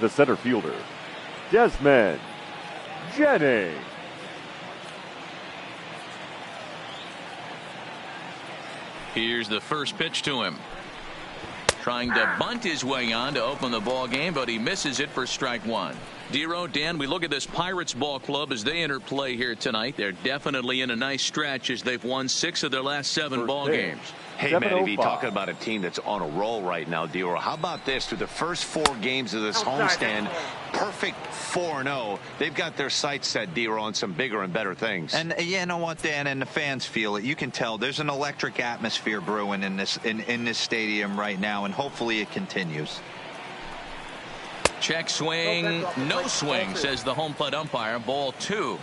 the center fielder, Desmond Jennings. Here's the first pitch to him. Trying to bunt his way on to open the ball game, but he misses it for strike one. Dero, Dan, we look at this Pirates ball club as they enter play here tonight. They're definitely in a nice stretch as they've won 6 of their last 7 ball games. Hey, Matty, talking about a team that's on a roll right now, Dero. How about this? Through the first 4 games of this homestand, perfect 4-0. They've got their sights set, Dero, on some bigger and better things. And you know what, Dan, and the fans feel it. You can tell there's an electric atmosphere brewing in this stadium right now, and hopefully it continues. Check swing, no swing, says the home plate umpire. Ball 2.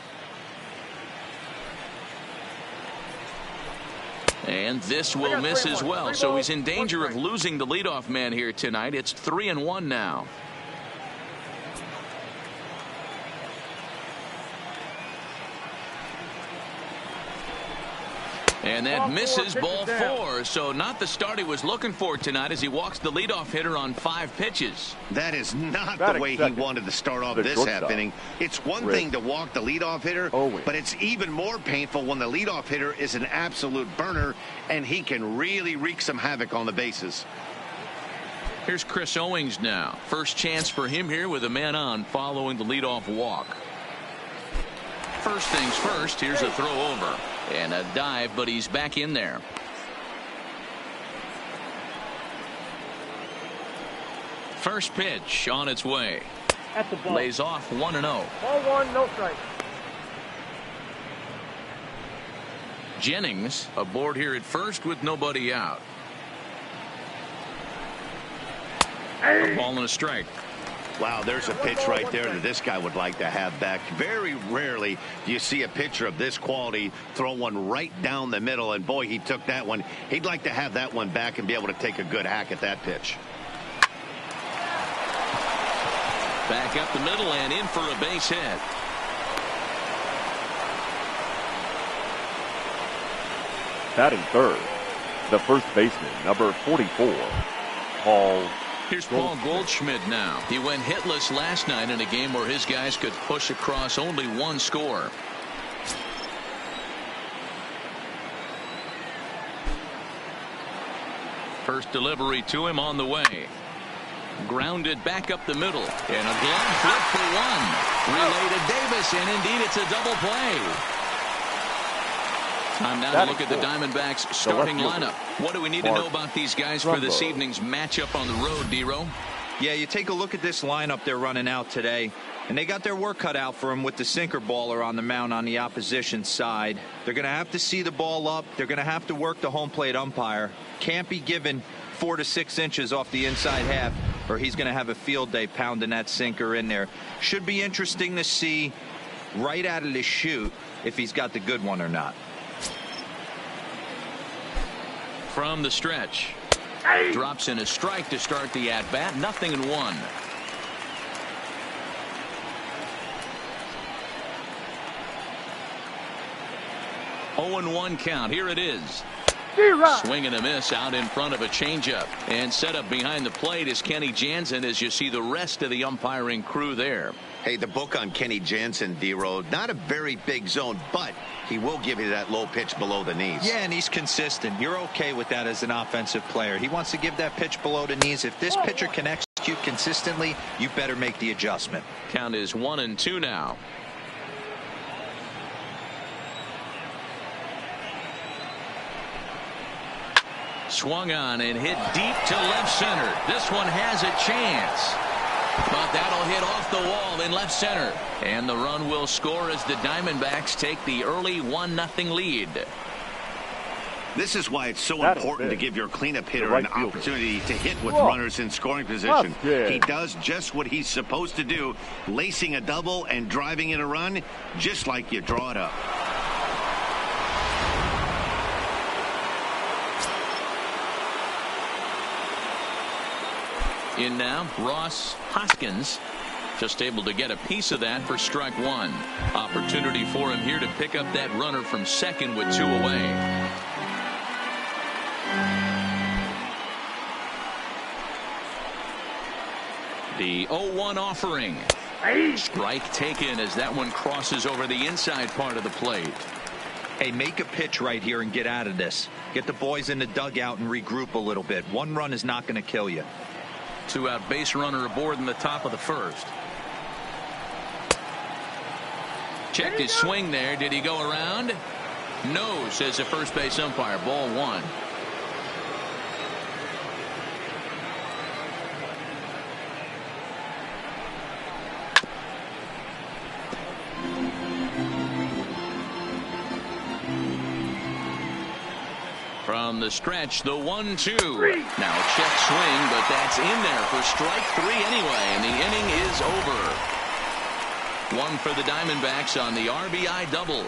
And this will miss as well, so he's in danger of losing the leadoff man here tonight. It's 3-1 now. And that misses, ball 4. So not the start he was looking for tonight as he walks the leadoff hitter on 5 pitches. That is not the way he wanted to start off this half inning. It's one thing to walk the leadoff hitter, but it's even more painful when the leadoff hitter is an absolute burner and he can really wreak some havoc on the bases. Here's Chris Owings now. First chance for him here with a man on following the leadoff walk. First things first, here's a throw over. And a dive, but he's back in there. First pitch on its way. At the ball. Lays off 1-0. Ball 1, no strike. Jennings aboard here at first with nobody out. A ball and a strike. Wow, there's a pitch right there that this guy would like to have back. Very rarely do you see a pitcher of this quality throw one right down the middle, and boy, he took that one. He'd like to have that one back and be able to take a good hack at that pitch. Back up the middle and in for a base hit. Batting third, the first baseman, number 44, Paul. Here's Paul Goldschmidt now. He went hitless last night in a game where his guys could push across only 1 score. First delivery to him on the way. Grounded back up the middle. And a glove flip for 1. Relay to Davis, and indeed it's a double play. Time now to look at the Diamondbacks starting lineup. What do we need to know about these guys for this evening's matchup on the road, Dero? Yeah, you take a look at this lineup they're running out today, and they got their work cut out for them with the sinker baller on the mound on the opposition side. They're going to have to see the ball up. They're going to have to work the home plate umpire. Can't be given 4 to 6 inches off the inside half, or he's going to have a field day pounding that sinker in there. Should be interesting to see right out of the chute if he's got the good one or not. From the stretch. Drops in a strike to start the at-bat. 0-1. Oh, 1 count. Here it is. Swing and a miss out in front of a changeup. And set up behind the plate is Kenny Jansen as you see the rest of the umpiring crew there. Hey, the book on Kenny Jansen, D-Road, not a very big zone, but he will give you that low pitch below the knees. Yeah, and he's consistent. You're okay with that as an offensive player. He wants to give that pitch below the knees. If this pitcher can execute consistently, you better make the adjustment. Count is 1-2 now. Swung on and hit deep to left center. This one has a chance. But that'll hit off the wall in left center. And the run will score as the Diamondbacks take the early 1-0 lead. This is why it's so important to give your cleanup hitter an opportunity to hit with runners in scoring position. He does just what he's supposed to do, lacing a double and driving in a run, just like you draw it up. In now, Ross Hoskins, just able to get a piece of that for strike 1. Opportunity for him here to pick up that runner from second with 2 away. The 0-1 offering. Strike taken as that one crosses over the inside part of the plate. Hey, make a pitch right here and get out of this. Get the boys in the dugout and regroup a little bit. One run is not going to kill you. 2-out base runner aboard in the top of the first. Checked his swing there. Did he go around? No, says the first base umpire. Ball 1. From the stretch, the 1-2. Now a check swing, but that's in there for strike 3 anyway, and the inning is over. 1 for the Diamondbacks on the RBI double.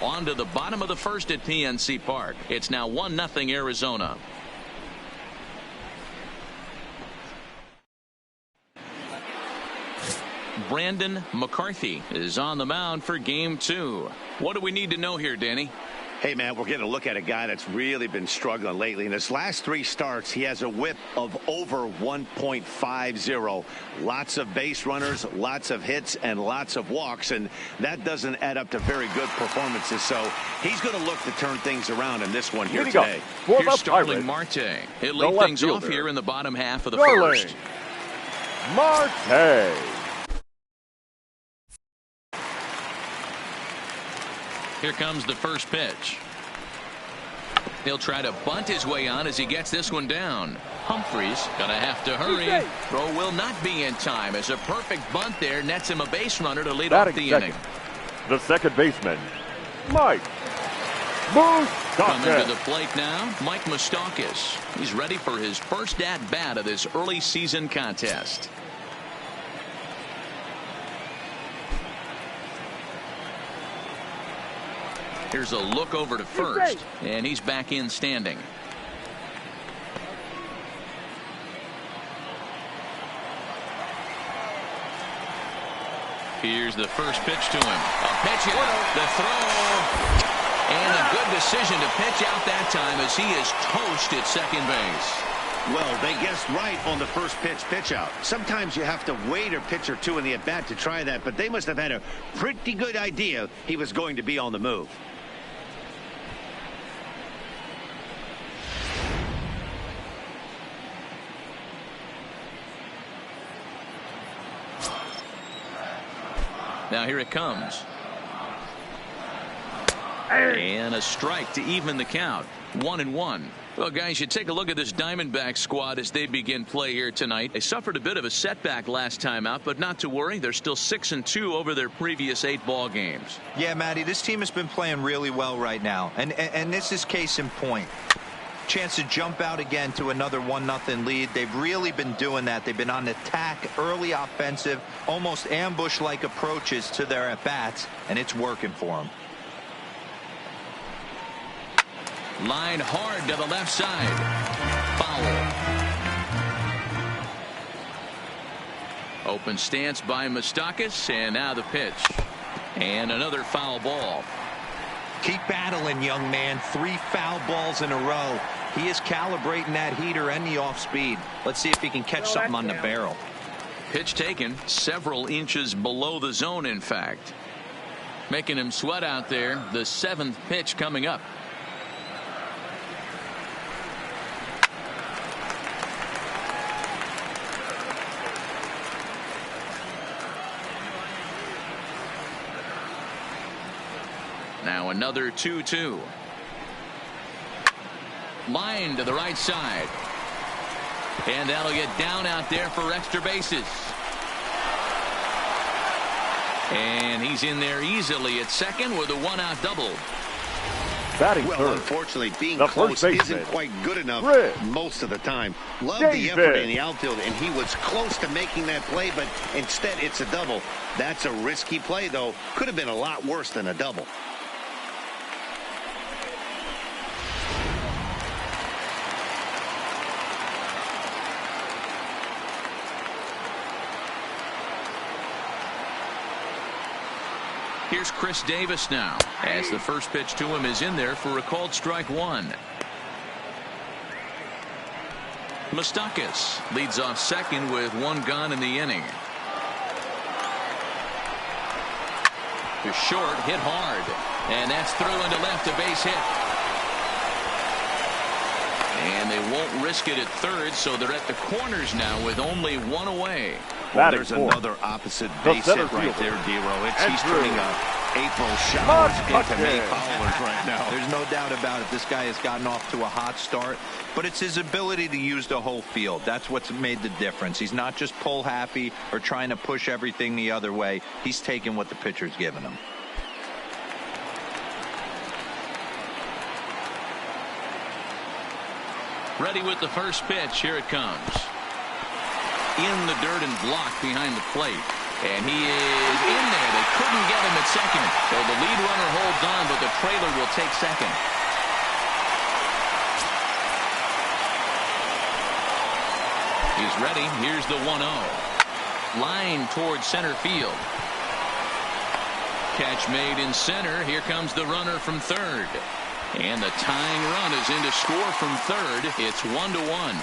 On to the bottom of the first at PNC Park. It's now 1-0 Arizona. Brandon McCarthy is on the mound for game 2. What do we need to know here, Danny? Hey, man, we're getting a look at a guy that's really been struggling lately. In his last 3 starts, he has a whip of over 1.50. Lots of base runners, lots of hits, and lots of walks, and that doesn't add up to very good performances. So he's going to look to turn things around in this one here today. Here's Starling Marte. He'll lead things off here in the bottom half of the first. Marte. Here comes the first pitch. He'll try to bunt his way on as he gets this one down. Humphries gonna have to hurry. Throw will not be in time as a perfect bunt there nets him a base runner to lead off the inning. The second baseman, Mike Moustakas. Coming to the plate now, Mike Moustakas. He's ready for his first at-bat of this early season contest. Here's a look over to first, and he's back in standing. Here's the first pitch to him. A pitch out, the throw, and a good decision to pitch out that time as he is toast at second base. Well, they guessed right on the first pitch out. Sometimes you have to wait a pitch or 2 in the at-bat to try that, but they must have had a pretty good idea he was going to be on the move. Now here it comes. And a strike to even the count. 1-1. Well, guys, you take a look at this Diamondback squad as they begin play here tonight. They suffered a bit of a setback last time out, but not to worry. They're still 6-2 over their previous 8 ball games. Yeah, Matty, this team has been playing really well right now. And this is case in point. Chance to jump out again to another 1-0 lead. They've really been doing that. They've been on attack, early offensive, almost ambush-like approaches to their at-bats, and it's working for them. Line hard to the left side. Foul. Open stance by Moustakas, and now the pitch. And another foul ball. Keep battling, young man. 3 foul balls in a row. He is calibrating that heater and the off speed. Let's see if he can catch something on the barrel. Pitch taken several inches below the zone, in fact. Making him sweat out there. The 7th pitch coming up. Now another 2-2. Line to the right side. And that'll get down out there for extra bases. And he's in there easily at second with a 1-out double. Well, unfortunately, being close isn't quite good enough most of the time. Love the effort in the outfield, and he was close to making that play, but instead it's a double. That's a risky play, though. Could have been a lot worse than a double. Here's Chris Davis now, as the first pitch to him is in there for a called strike 1. Moustakas leads off second with one gone in the inning. To short, hit hard, and that's through into left, a base hit. And they won't risk it at third, so they're at the corners now with only one away. Well, there's another opposite base hit right there, D-Row. He's turning April showers into May followers right now. There's no doubt about it. This guy has gotten off to a hot start, but it's his ability to use the whole field. That's what's made the difference. He's not just pull happy or trying to push everything the other way. He's taking what the pitcher's giving him. Ready with the first pitch. Here it comes. In the dirt and blocked behind the plate. And he is in there. They couldn't get him at second. So the lead runner holds on, but the trailer will take second. He's ready. Here's the 1-0. Line towards center field. Catch made in center. Here comes the runner from third. And the tying run is in to score from third. It's 1-1.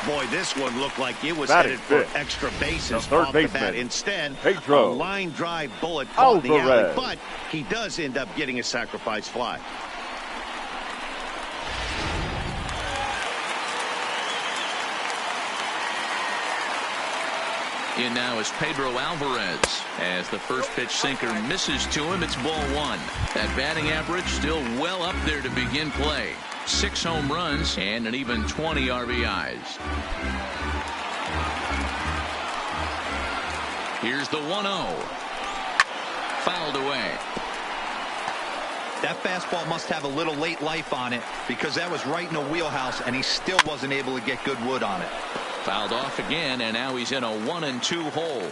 Boy, this one looked like it was headed for extra bases off the bat. Instead, a line drive bullet caught in the alley, but he does end up getting a sacrifice fly. In now is Pedro Alvarez. As the first pitch sinker misses to him, it's ball one. That batting average still well up there to begin play. 6 home runs and an even 20 RBIs. Here's the 1-0. Fouled away. That fastball must have a little late life on it because that was right in the wheelhouse and he still wasn't able to get good wood on it. Fouled off again, and now he's in a 1-2 hole.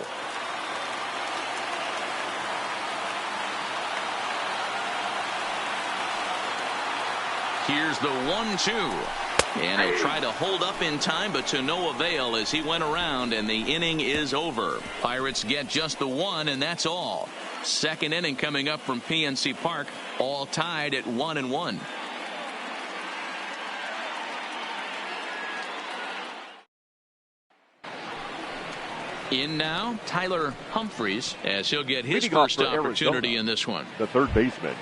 Here's the 1-2. And he'll try to hold up in time, but to no avail as he went around, and the inning is over. Pirates get just the one, and that's all. Second inning coming up from PNC Park, all tied at 1-1. In now, Tyler Humphreys, as he'll get his first opportunity in this one. The third baseman,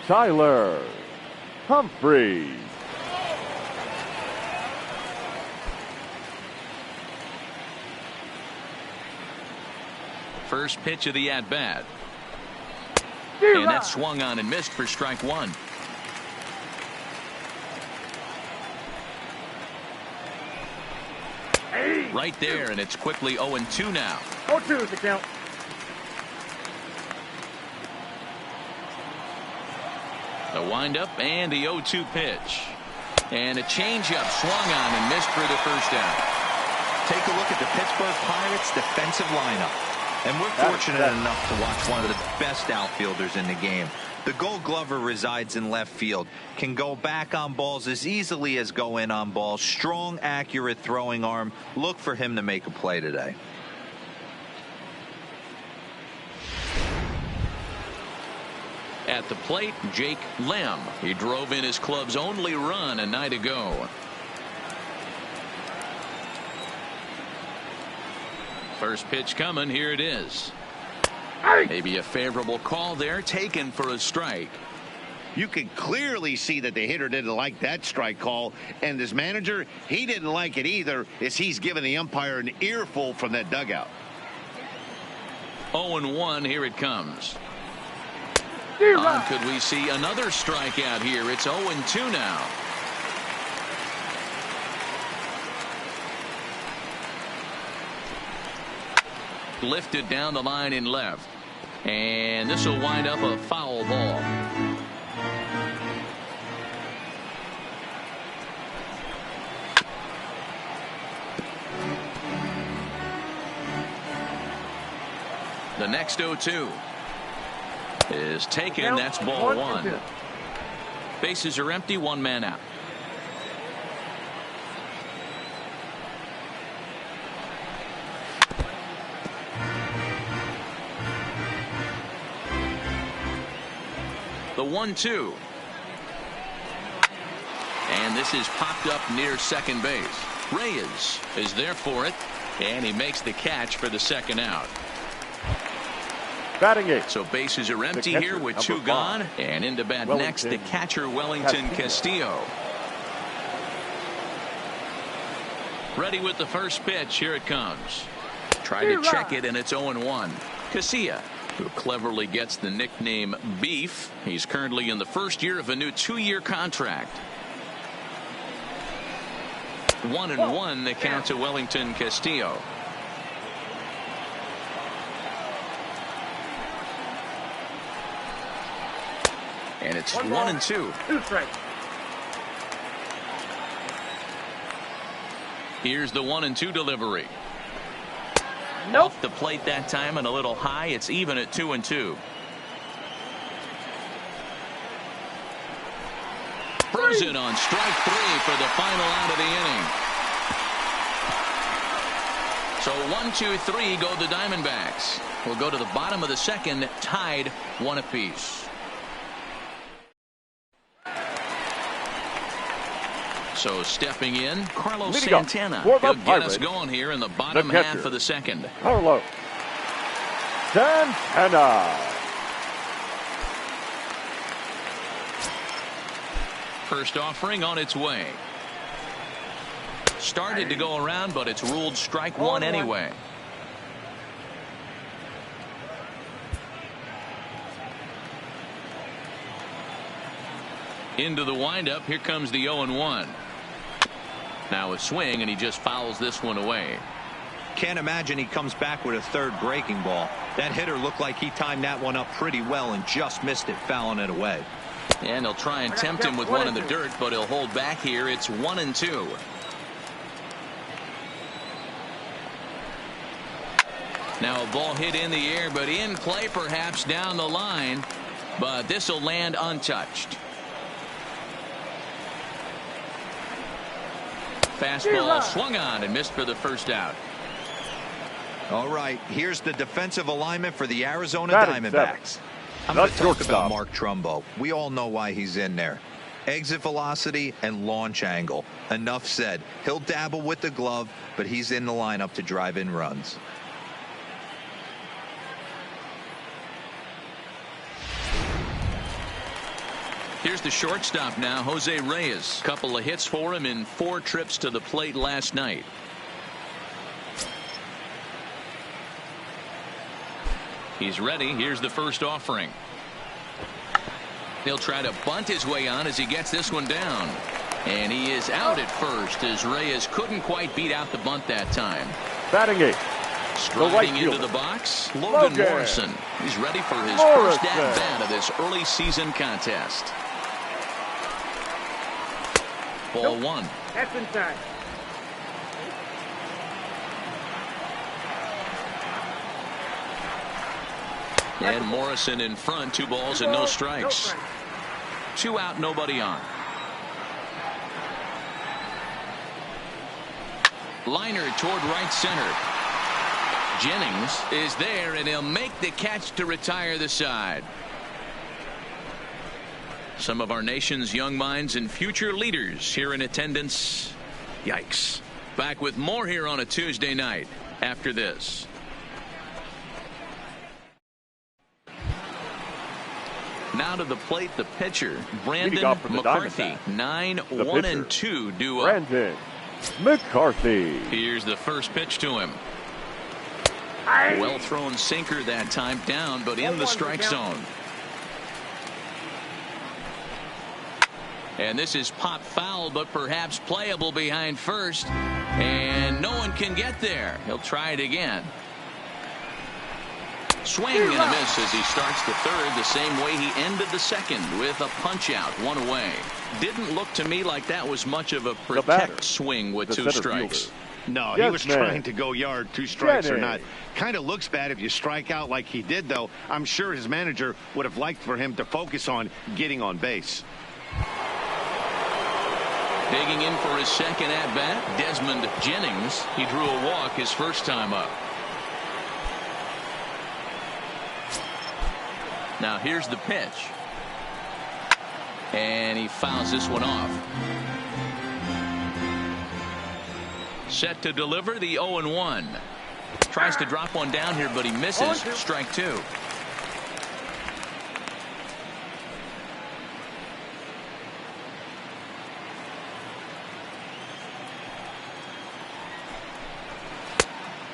Tyler Humphreys. First pitch of the at-bat. And that swung on and missed for strike one. Right there, and it's quickly 0-2 now. 0-2 is the count. The windup and the 0-2 pitch. And a changeup swung on and missed for the first out. Take a look at the Pittsburgh Pirates defensive lineup. And we're fortunate enough to watch one of the best outfielders in the game. The Gold Glover resides in left field, can go back on balls as easily as go in on balls. Strong, accurate throwing arm. Look for him to make a play today. At the plate, Jake Lem. He drove in his club's only run a night ago. First pitch coming. Here it is. Maybe a favorable call there, taken for a strike. You can clearly see that the hitter didn't like that strike call, and his manager, he didn't like it either, as he's giving the umpire an earful from that dugout. 0-1. Here it comes. Could we see another strikeout here? It's 0-2 now. Lifted down the line in left, and this will wind up a foul ball. The next 0-2 is taken. That's ball one. Bases are empty, one man out. The 1-2. And this is popped up near second base. Reyes is there for it, and he makes the catch for the second out. Batting eighth. So bases are empty here with 2 gone, and into bat next the catcher Wellington Castillo. Ready with the first pitch. Here it comes. Tried to check it, and it's 0-1. Casilla, who cleverly gets the nickname Beef. He's currently in the first year of a new 2-year contract. 1-1 the count to Wellington Castillo. And it's 1-2. 2 strikes. Here's the 1-2 delivery. Nope. Off the plate that time and a little high. It's even at 2-2. Throws it on strike 3 for the final out of the inning. So 1-2-3 go the Diamondbacks. We'll go to the bottom of the second, tied 1 apiece. So stepping in, Carlos Santana. He'll get us going here in the bottom half of the second. Carlos Santana. First offering on its way. Started to go around, but it's ruled strike 1 anyway. Into the windup. Here comes the 0-1. Now a swing, and he just fouls this one away. Can't imagine he comes back with a third breaking ball. That hitter looked like he timed that one up pretty well and just missed it, fouling it away. And they'll try and tempt him with one in the dirt, but he'll hold back here. It's 1-2. Now a ball hit in the air, but in play perhaps down the line. But this will land untouched. Fastball swung on and missed for the first out. All right, here's the defensive alignment for the Arizona Diamondbacks. I'm going to talk about Mark Trumbo. We all know why he's in there. Exit velocity and launch angle. Enough said. He'll dabble with the glove, but he's in the lineup to drive in runs. Here's the shortstop now, Jose Reyes. Couple of hits for him in 4 trips to the plate last night. He's ready. Here's the first offering. He'll try to bunt his way on as he gets this one down. And he is out at first as Reyes couldn't quite beat out the bunt that time. Batting eighth. Striding into the box, Logan Morrison. He's ready for his first at-bat of this early season contest. Ball 1. That's inside. And Morrison in front, 2 balls and no strikes. 2 out, nobody on. Liner toward right center. Jennings is there, and he'll make the catch to retire the side. Some of our nation's young minds and future leaders here in attendance. Yikes. Back with more here on a Tuesday night after this. Now to the plate, the pitcher, Brandon McCarthy. 9-1-2 duo. Brandon McCarthy. Here's the first pitch to him. Well thrown sinker that time, down but in the strike zone. And this is pop foul, but perhaps playable behind first. And no one can get there. He'll try it again. Swing and a miss as he starts the third the same way he ended the second with a punch out, 1 away. Didn't look to me like that was much of a protect swing with 2 strikes. Fielder. No, he was trying to go yard, 2 strikes or not. Kind of looks bad if you strike out like he did, though. I'm sure his manager would have liked for him to focus on getting on base. Digging in for his second at-bat, Desmond Jennings. He drew a walk his first time up. Now here's the pitch. And he fouls this one off. Set to deliver the 0-1. Tries to drop one down here, but he misses. Strike two.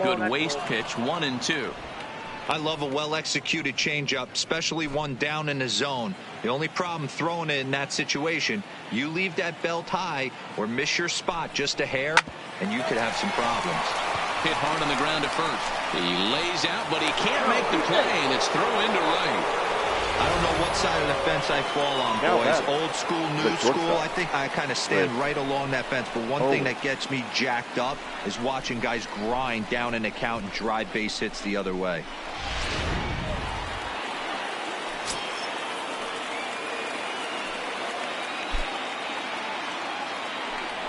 Good waist pitch, 1-2. I love a well-executed changeup, especially one down in the zone. The only problem throwing it in that situation, you leave that belt high or miss your spot just a hair, and you could have some problems. Hit hard on the ground at first. He lays out, but he can't make the play, and it's thrown into right. I don't know what side of the fence I fall on, boys. Old school, new school. I think I kind of stand right along that fence. But one thing that gets me jacked up is watching guys grind down in the count and drive base hits the other way.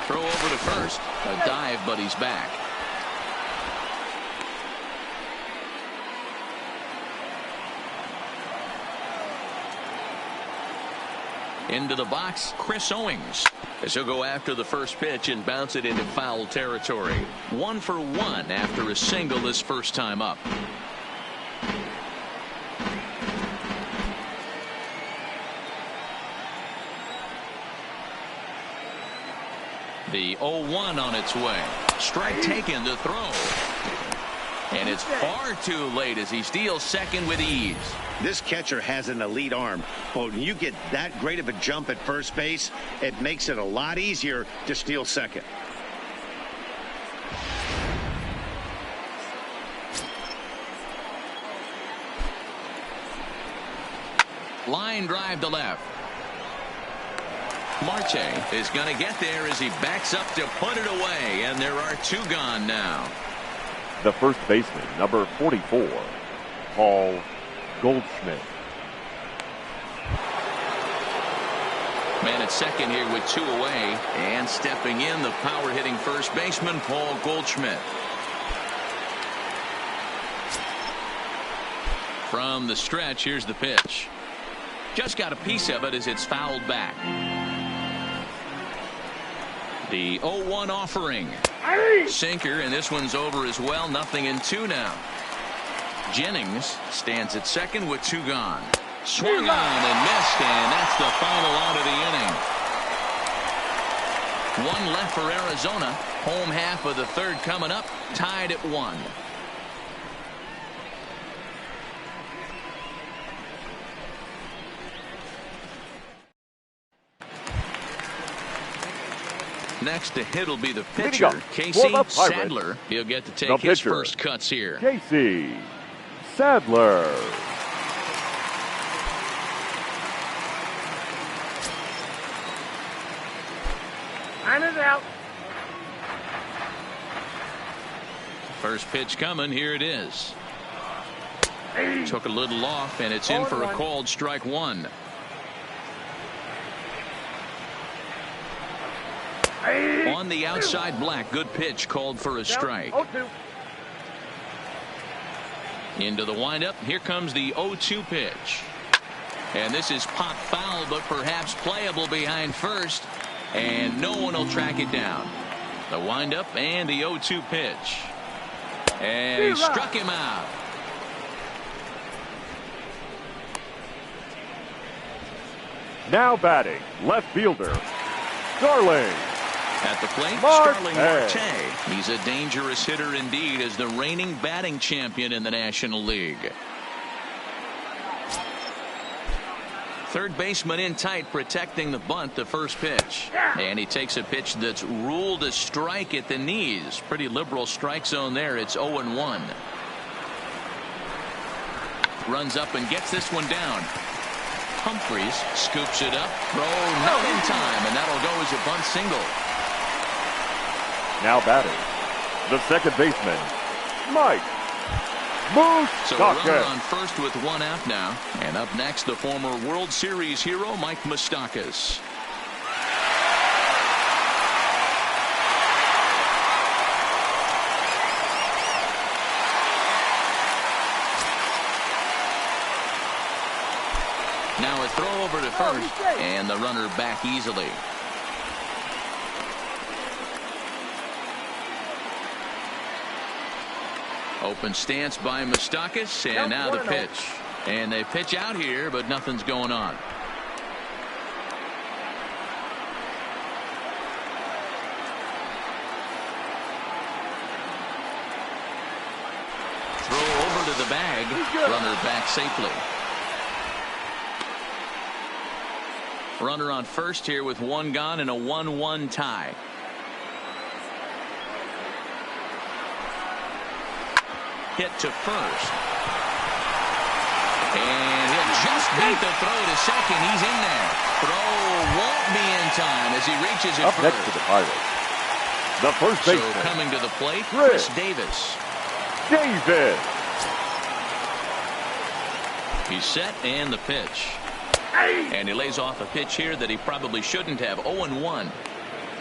Throw over to first. A dive, but he's back. Into the box, Chris Owings, as he'll go after the first pitch and bounce it into foul territory. 1 for 1 after a single his first time up. The 0-1 on its way. Strike taken to throw. And it's far too late as he steals second with ease. This catcher has an elite arm, but when you get that great of a jump at first base, it makes it a lot easier to steal second. Line drive to left. Marte is going to get there as he backs up to put it away, and there are two gone now. The first baseman, number 44, Paul Goldschmidt. Man at second here with two away, and stepping in, the power hitting first baseman, Paul Goldschmidt. From the stretch, here's the pitch. Just got a piece of it as it's fouled back. The 0-1 offering. Sinker, and this one's over as well. 0-2 now. Jennings stands at second with two gone. Swung on and missed, and that's the final out of the inning. One left for Arizona. Home half of the third coming up. Tied at 1. Next to hit will be the pitcher, Casey Sadler. He'll get to take his first cuts here. Casey Sadler. Line is out. First pitch coming. Here it is. Took a little off, and it's in for a called strike one. On the outside, Black. Good pitch called for a strike. Into the windup. Here comes the 0-2 pitch. And this is pop foul, but perhaps playable behind first. And no one will track it down. The windup and the 0-2 pitch. And he struck him out. Now batting, left fielder, Starling. At the plate, Marte. Starling Marte. He's a dangerous hitter indeed as the reigning batting champion in the National League. Third baseman in tight, protecting the bunt, the first pitch. And he takes a pitch that's ruled a strike at the knees. Pretty liberal strike zone there. It's 0-1. Runs up and gets this one down. Humphries scoops it up. Throw not in time, and that'll go as a bunt single. Now batting, the second baseman, Mike Moustakas. So a runner on first with one out now. And up next, the former World Series hero, Mike Moustakas. Now a throw over to first, and the runner back easily. Open stance by Moustakas, and now the pitch. And they pitch out here, but nothing's going on. Throw over to the bag. Runner back safely. Runner on first here with one gone and a 1-1 tie. Hit to first. And he'll just beat the throw to second. He's in there. Throw won't be in time as he reaches it Up first. next to the Pirates, the first baseman. So coming to the plate, Chris Davis. He's set and the pitch. And he lays off a pitch here that he probably shouldn't have. 0-1.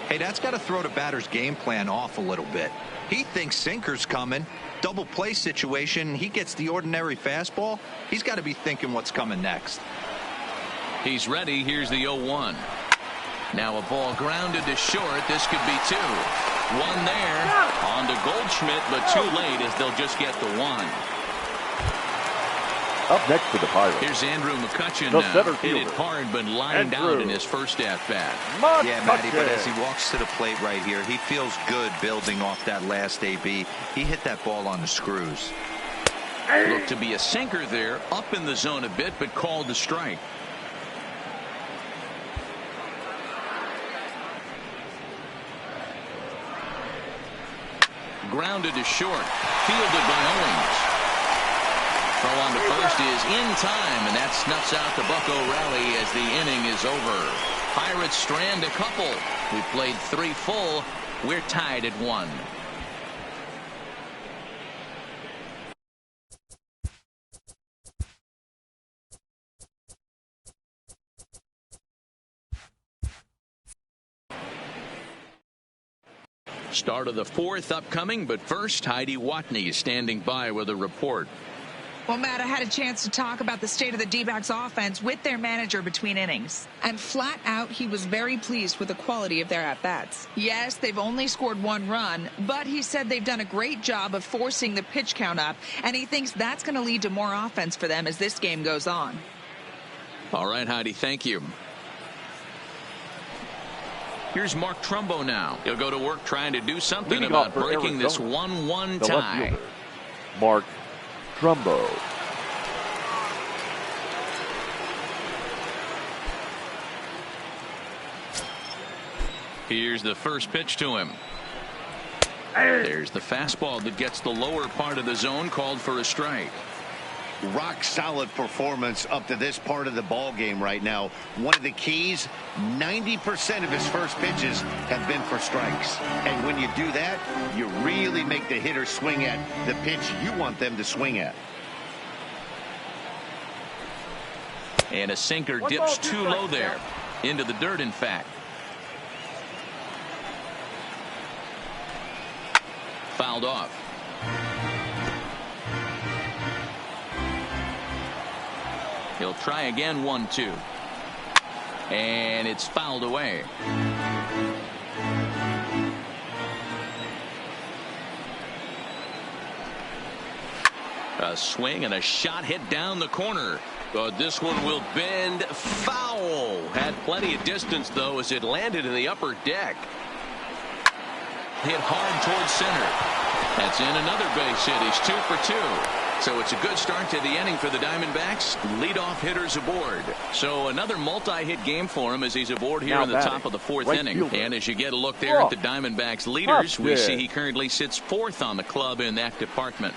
Hey, that's got to throw the batter's game plan off a little bit. He thinks sinker's coming. Double play situation. He gets the ordinary fastball. He's got to be thinking what's coming next. He's ready. Here's the 0-1. Now a ball grounded to short. This could be two. One there. On to Goldschmidt, but too late as they'll just get the one. Up next to the Pirates, here's Andrew McCutchen the now. center Hit it fielder, hard, but lined out in his first at-bat. Yeah, Matty, but as he walks to the plate right here, he feels good building off that last AB. He hit that ball on the screws. Looked to be a sinker there, up in the zone a bit, but called to strike. Grounded to short, fielded by Owens. Throw on to first is in time, and that snuffs out the Bucko rally as the inning is over. Pirates strand a couple. We played 3 full. We're tied at 1. Start of the 4th upcoming, but first Heidi Watney is standing by with a report. Well, Matt, I had a chance to talk about the state of the D-backs offense with their manager between innings. And flat out, he was very pleased with the quality of their at-bats. Yes, they've only scored 1 run, but he said they've done a great job of forcing the pitch count up, and he thinks that's going to lead to more offense for them as this game goes on. All right, Heidi, thank you. Here's Mark Trumbo now. He'll go to work trying to do something Leading about Arizona, breaking this 1-1 the left tie. fielder, Mark Trumbo. Here's the first pitch to him. There's the fastball that gets the lower part of the zone, called for a strike. Rock solid performance up to this part of the ball game right now. One of the keys, 90% of his first pitches have been for strikes. And when you do that, you really make the hitter swing at the pitch you want them to swing at. And a sinker dips too low there. Into the dirt, in fact. Fouled off. He'll try again, 1-2. And it's fouled away. A swing and a shot hit down the corner. But this one will bend foul. Had plenty of distance, though, as it landed in the upper deck. Hit hard towards center. That's in another base hit. He's 2 for 2. So it's a good start to the inning for the Diamondbacks. Leadoff hitters aboard. So another multi-hit game for him as he's aboard here now in the top of the 4th inning. Fielder. And as you get a look there at the Diamondbacks leaders, we see he currently sits 4th on the club in that department.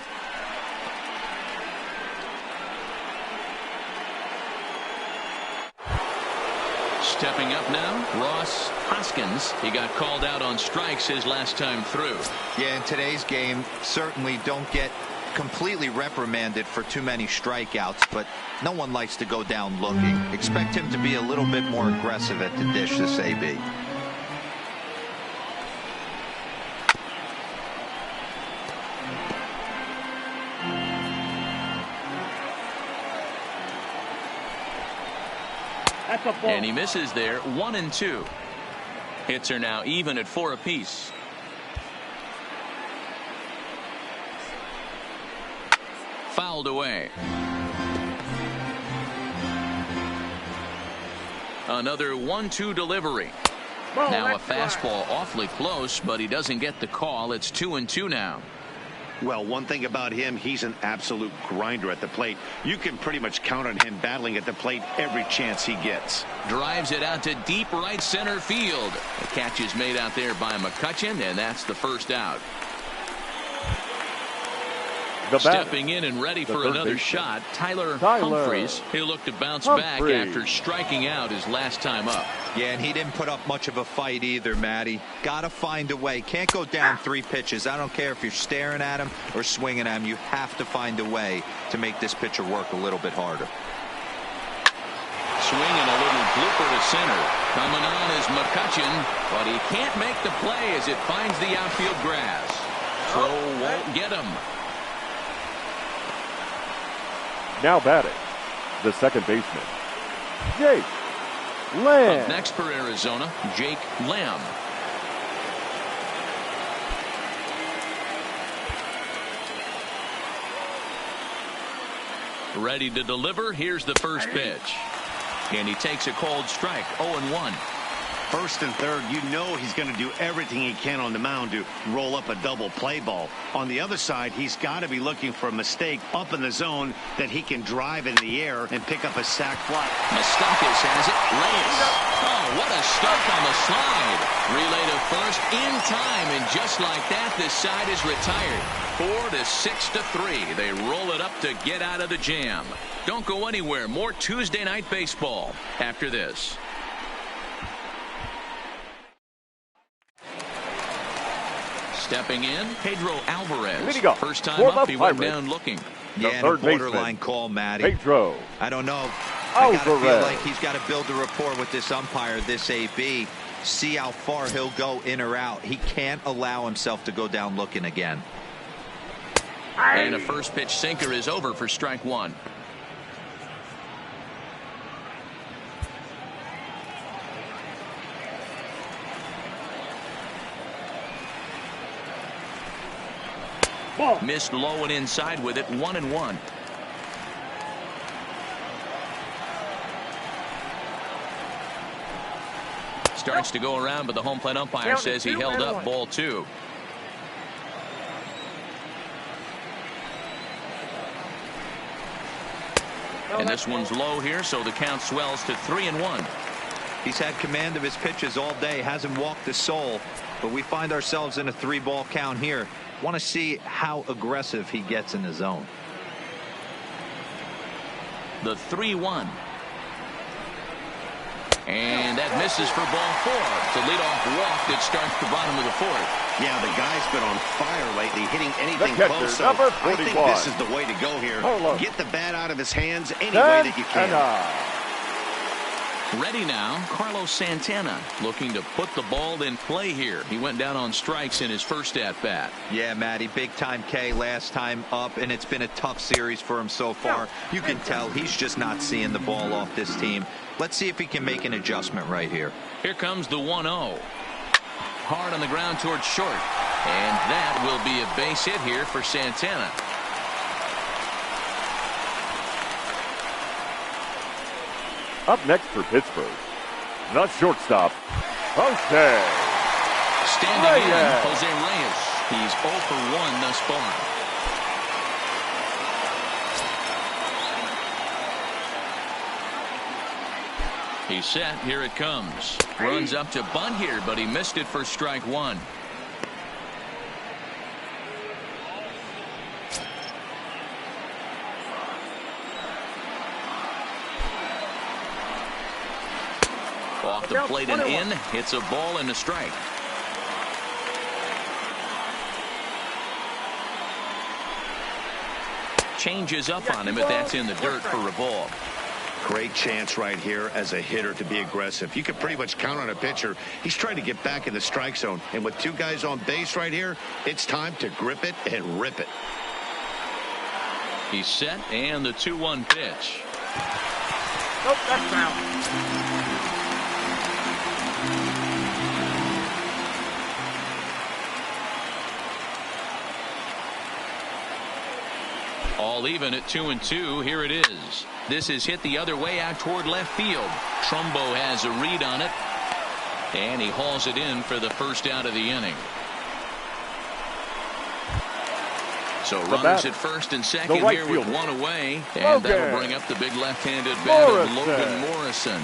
Stepping up now, Ross Hoskins. He got called out on strikes his last time through. Yeah, in today's game, certainly don't get completely reprimanded for too many strikeouts, but no one likes to go down looking. Expect him to be a little bit more aggressive at the dish this AB. And he misses there. 1-2. Hits are now even at 4 apiece. Fouled away. Another 1-2 delivery. Now a fastball awfully close, but he doesn't get the call. It's 2-2 now. Well, one thing about him, he's an absolute grinder at the plate. You can pretty much count on him battling at the plate every chance he gets. Drives it out to deep right center field. The catch is made out there by McCutchen, and that's the first out. Stepping in and ready for another shot, Tyler Humphries. He'll look to bounce back after striking out his last time up. Yeah, and he didn't put up much of a fight either, Matty. Got to find a way. Can't go down 3 pitches. I don't care if you're staring at him or swinging at him. You have to find a way to make this pitcher work a little bit harder. Swinging a little blooper to center. Coming on is McCutchen, but he can't make the play as it finds the outfield grass. Throw won't get him. Now batting, the second baseman, Jake Lamb. Up next for Arizona, Jake Lamb. Ready to deliver. Here's the first pitch. And he takes a cold strike, 0-1. First and third, you know he's going to do everything he can on the mound to roll up a double play ball. On the other side, he's got to be looking for a mistake up in the zone that he can drive in the air and pick up a sac fly. Moustakas has it. Reyes. Oh, what a start on the slide. Relay to first in time, and just like that, this side is retired. 4-6-3. They roll it up to get out of the jam. Don't go anywhere. More Tuesday Night Baseball after this. Stepping in, Pedro Alvarez. First time up, he went down looking. Yeah, and a borderline call, Matty. Pedro. I don't know. I gotta feel like he's got to build a rapport with this umpire, this AB. See how far he'll go in or out. He can't allow himself to go down looking again. And a first pitch sinker is over for strike one. Missed low and inside with it, 1-1. Starts to go around, but the home plate umpire says he held up, ball 2. And this one's low here, so the count swells to 3-1. He's had command of his pitches all day, hasn't walked a soul, but we find ourselves in a 3-ball count here. Want to see how aggressive he gets in the zone. The 3-1. And that misses for ball 4. It's a leadoff walk that starts the bottom of the 4th. Yeah, the guy's been on fire lately, hitting anything catcher, close. So number I think 41. this is the way to go here. Get the bat out of his hands any way that you can. Ready now, Carlos Santana looking to put the ball in play here. He went down on strikes in his first at bat. Yeah, Matty, big time K last time up, and it's been a tough series for him so far. You can tell he's just not seeing the ball off this team. Let's see if he can make an adjustment right here. Here comes the 1-0. Hard on the ground towards short, and that will be a base hit here for Santana. Up next for Pittsburgh, the shortstop, Jose. Standing in, Jose Reyes. He's 0 for 1 thus far. He's set. Here it comes. Runs up to bunt here, but he missed it for strike 1. Off the plate and in. It's a ball and a strike. Changes up on him, but that's in the dirt for a ball. Great chance right here as a hitter to be aggressive. You can pretty much count on a pitcher. He's trying to get back in the strike zone. And with 2 guys on base right here, it's time to grip it and rip it. He's set, and the 2-1 pitch. Nope, that's foul. All even at 2-2. Here it is. This is hit the other way out toward left field. Trumbo has a read on it, and he hauls it in for the first out of the inning. So runners at first and second here with one away, and that'll bring up the big left-handed bat of Logan Morrison.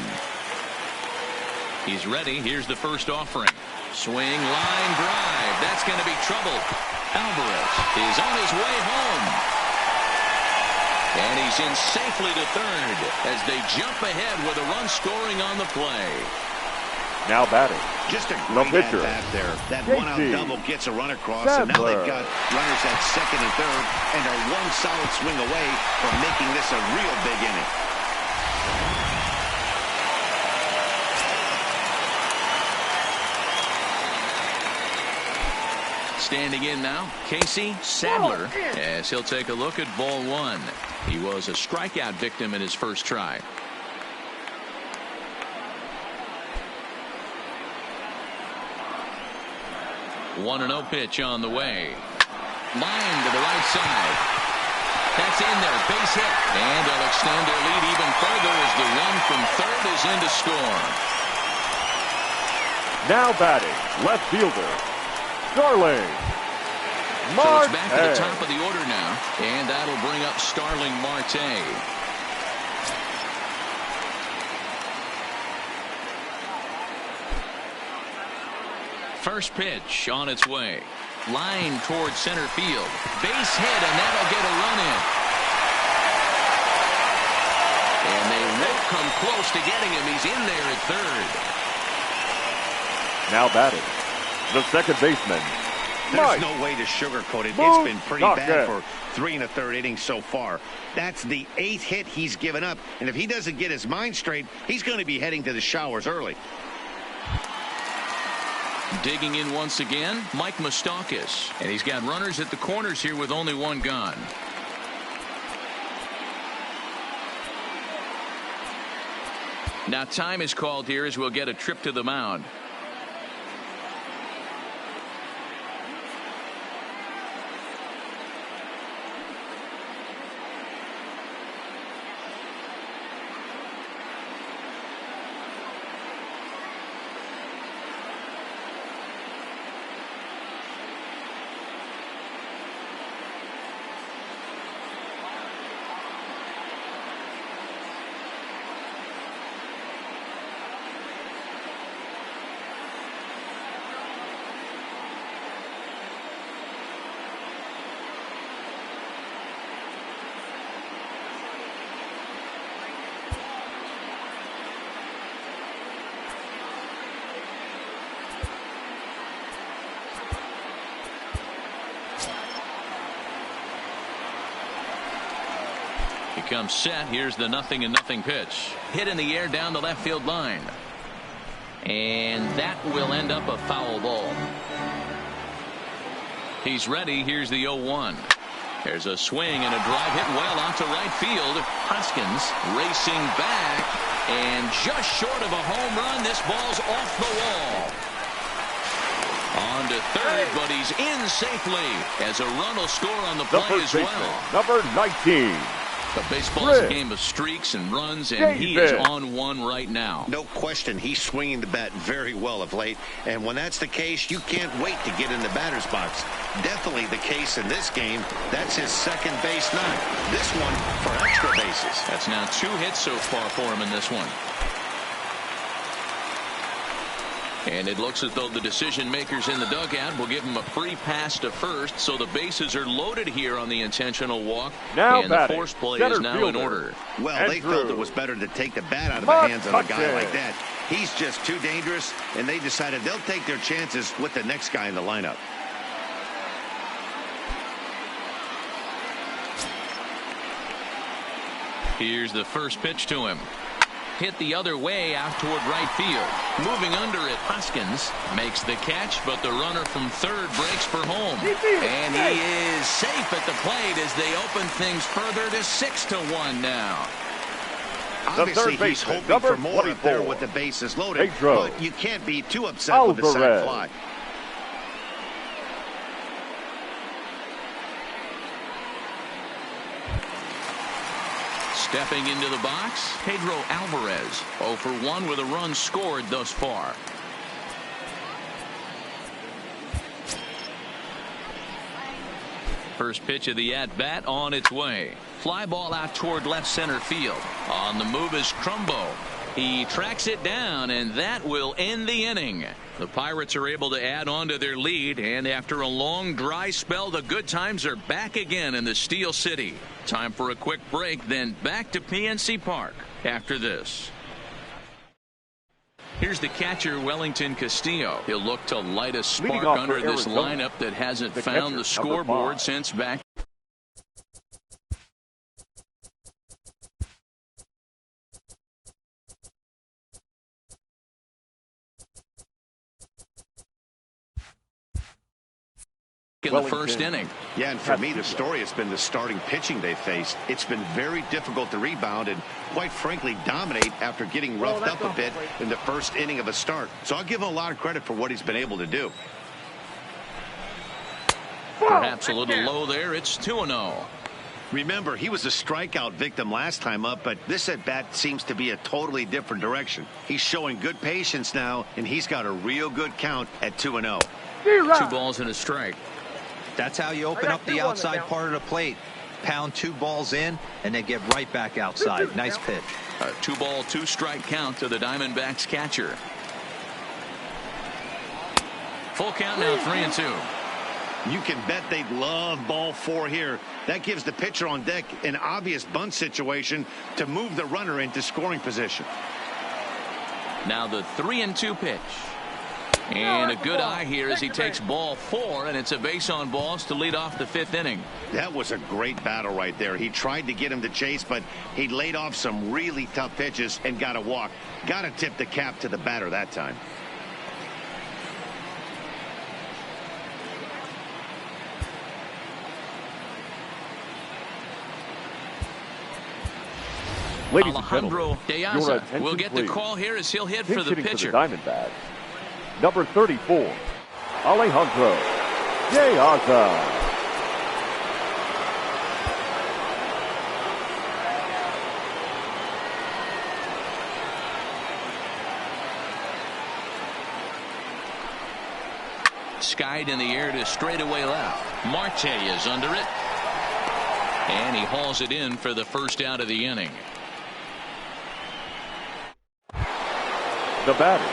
He's ready. Here's the first offering. Swing, line drive. That's going to be trouble. Alvarez is on his way home. And he's in safely to third as they jump ahead with a run scoring on the play. Now batting. Just a great at-bat there. That one-out double gets a run across, and now they've got runners at second and third, and are one solid swing away from making this a real big inning. Standing in now, Casey Sadler, as he'll take a look at ball one. He was a strikeout victim in his first try. 1-0 pitch on the way. Line to the right side. That's in there. Base hit. And they'll extend their lead even further as the run from third is in to score. Now batting, left fielder, Starling Marte. So it's back to the top of the order now. And that'll bring up Starling Marte. First pitch on its way. Line towards center field. Base hit, and that'll get a run in. And they won't come close to getting him. He's in there at third. Now batting, the second baseman. There's no way to sugarcoat it. It's been pretty bad for 3 1/3 innings so far. That's the 8th hit he's given up. And if he doesn't get his mind straight, he's going to be heading to the showers early. Digging in once again, Mike Moustakas. And he's got runners at the corners here with only one gone. Now time is called here as we'll get a trip to the mound. He comes set. Here's the 0-0 pitch. Hit in the air down the left field line. And that will end up a foul ball. He's ready. Here's the 0-1. There's a swing and a drive hit well out to right field. Hoskins racing back. And just short of a home run. This ball's off the wall. On to third, but he's in safely as a run will score on the play as well. Number 19. The baseball's a game of streaks and runs, and he is on one right now. No question, he's swinging the bat very well of late, and when that's the case, you can't wait to get in the batter's box. Definitely the case in this game. That's his second base knock. This one for extra bases. That's now 2 hits so far for him in this one. And it looks as though the decision makers in the dugout will give him a free pass to first, so the bases are loaded here on the intentional walk. Now and the force play is now in order. Well, they felt it was better to take the bat out of the hands of a guy like that. He's just too dangerous, and they decided they'll take their chances with the next guy in the lineup. Here's the first pitch to him. Hit the other way out toward right field. Moving under it, Hoskins makes the catch, but the runner from third breaks for home. And he is safe at the plate as they open things further to 6-1 now. Obviously, he's hoping for more up there with the bases loaded, but you can't be too upset with the sac fly. Stepping into the box, Pedro Alvarez. 0 for 1 with a run scored thus far. First pitch of the at-bat on its way. Fly ball out toward left center field. On the move is Crumbo. He tracks it down, and that will end the inning. The Pirates are able to add on to their lead, and after a long dry spell, the good times are back again in the Steel City. Time for a quick break, then back to PNC Park after this. Here's the catcher, Wellington Castillo. He'll look to light a spark under this lineup that hasn't found the scoreboard since back. In the first inning. Yeah, and for me, the story has been the starting pitching they faced. It's been very difficult to rebound and, quite frankly, dominate after getting roughed up a bit in the first inning of a start. So I'll give him a lot of credit for what he's been able to do. Perhaps a little low there. It's 2-0. Remember, he was a strikeout victim last time up, but this at-bat seems to be a totally different direction. He's showing good patience now, and he's got a real good count at 2-0. 2 balls and a strike. That's how you open up the outside part of the plate. Pound 2 balls in and then get right back outside. Nice pitch. A 2-ball, 2-strike count to the Diamondbacks catcher. Full count now, 3-2. You can bet they'd love ball 4 here. That gives the pitcher on deck an obvious bunt situation to move the runner into scoring position. Now the 3-2 pitch. And a good eye here as he takes ball 4, and it's a base on balls to lead off the 5th inning. That was a great battle right there. He tried to get him to chase, but he laid off some really tough pitches and got a walk. Got to tip the cap to the batter that time. Ladies Alejandro and De gentlemen, Aza will get the call here as he'll hit for the pitcher. For the Diamondbacks, number 34, Alejandro De Aza. Skied in the air to straightaway left. Marte is under it. And he hauls it in for the first out of the inning. The batter.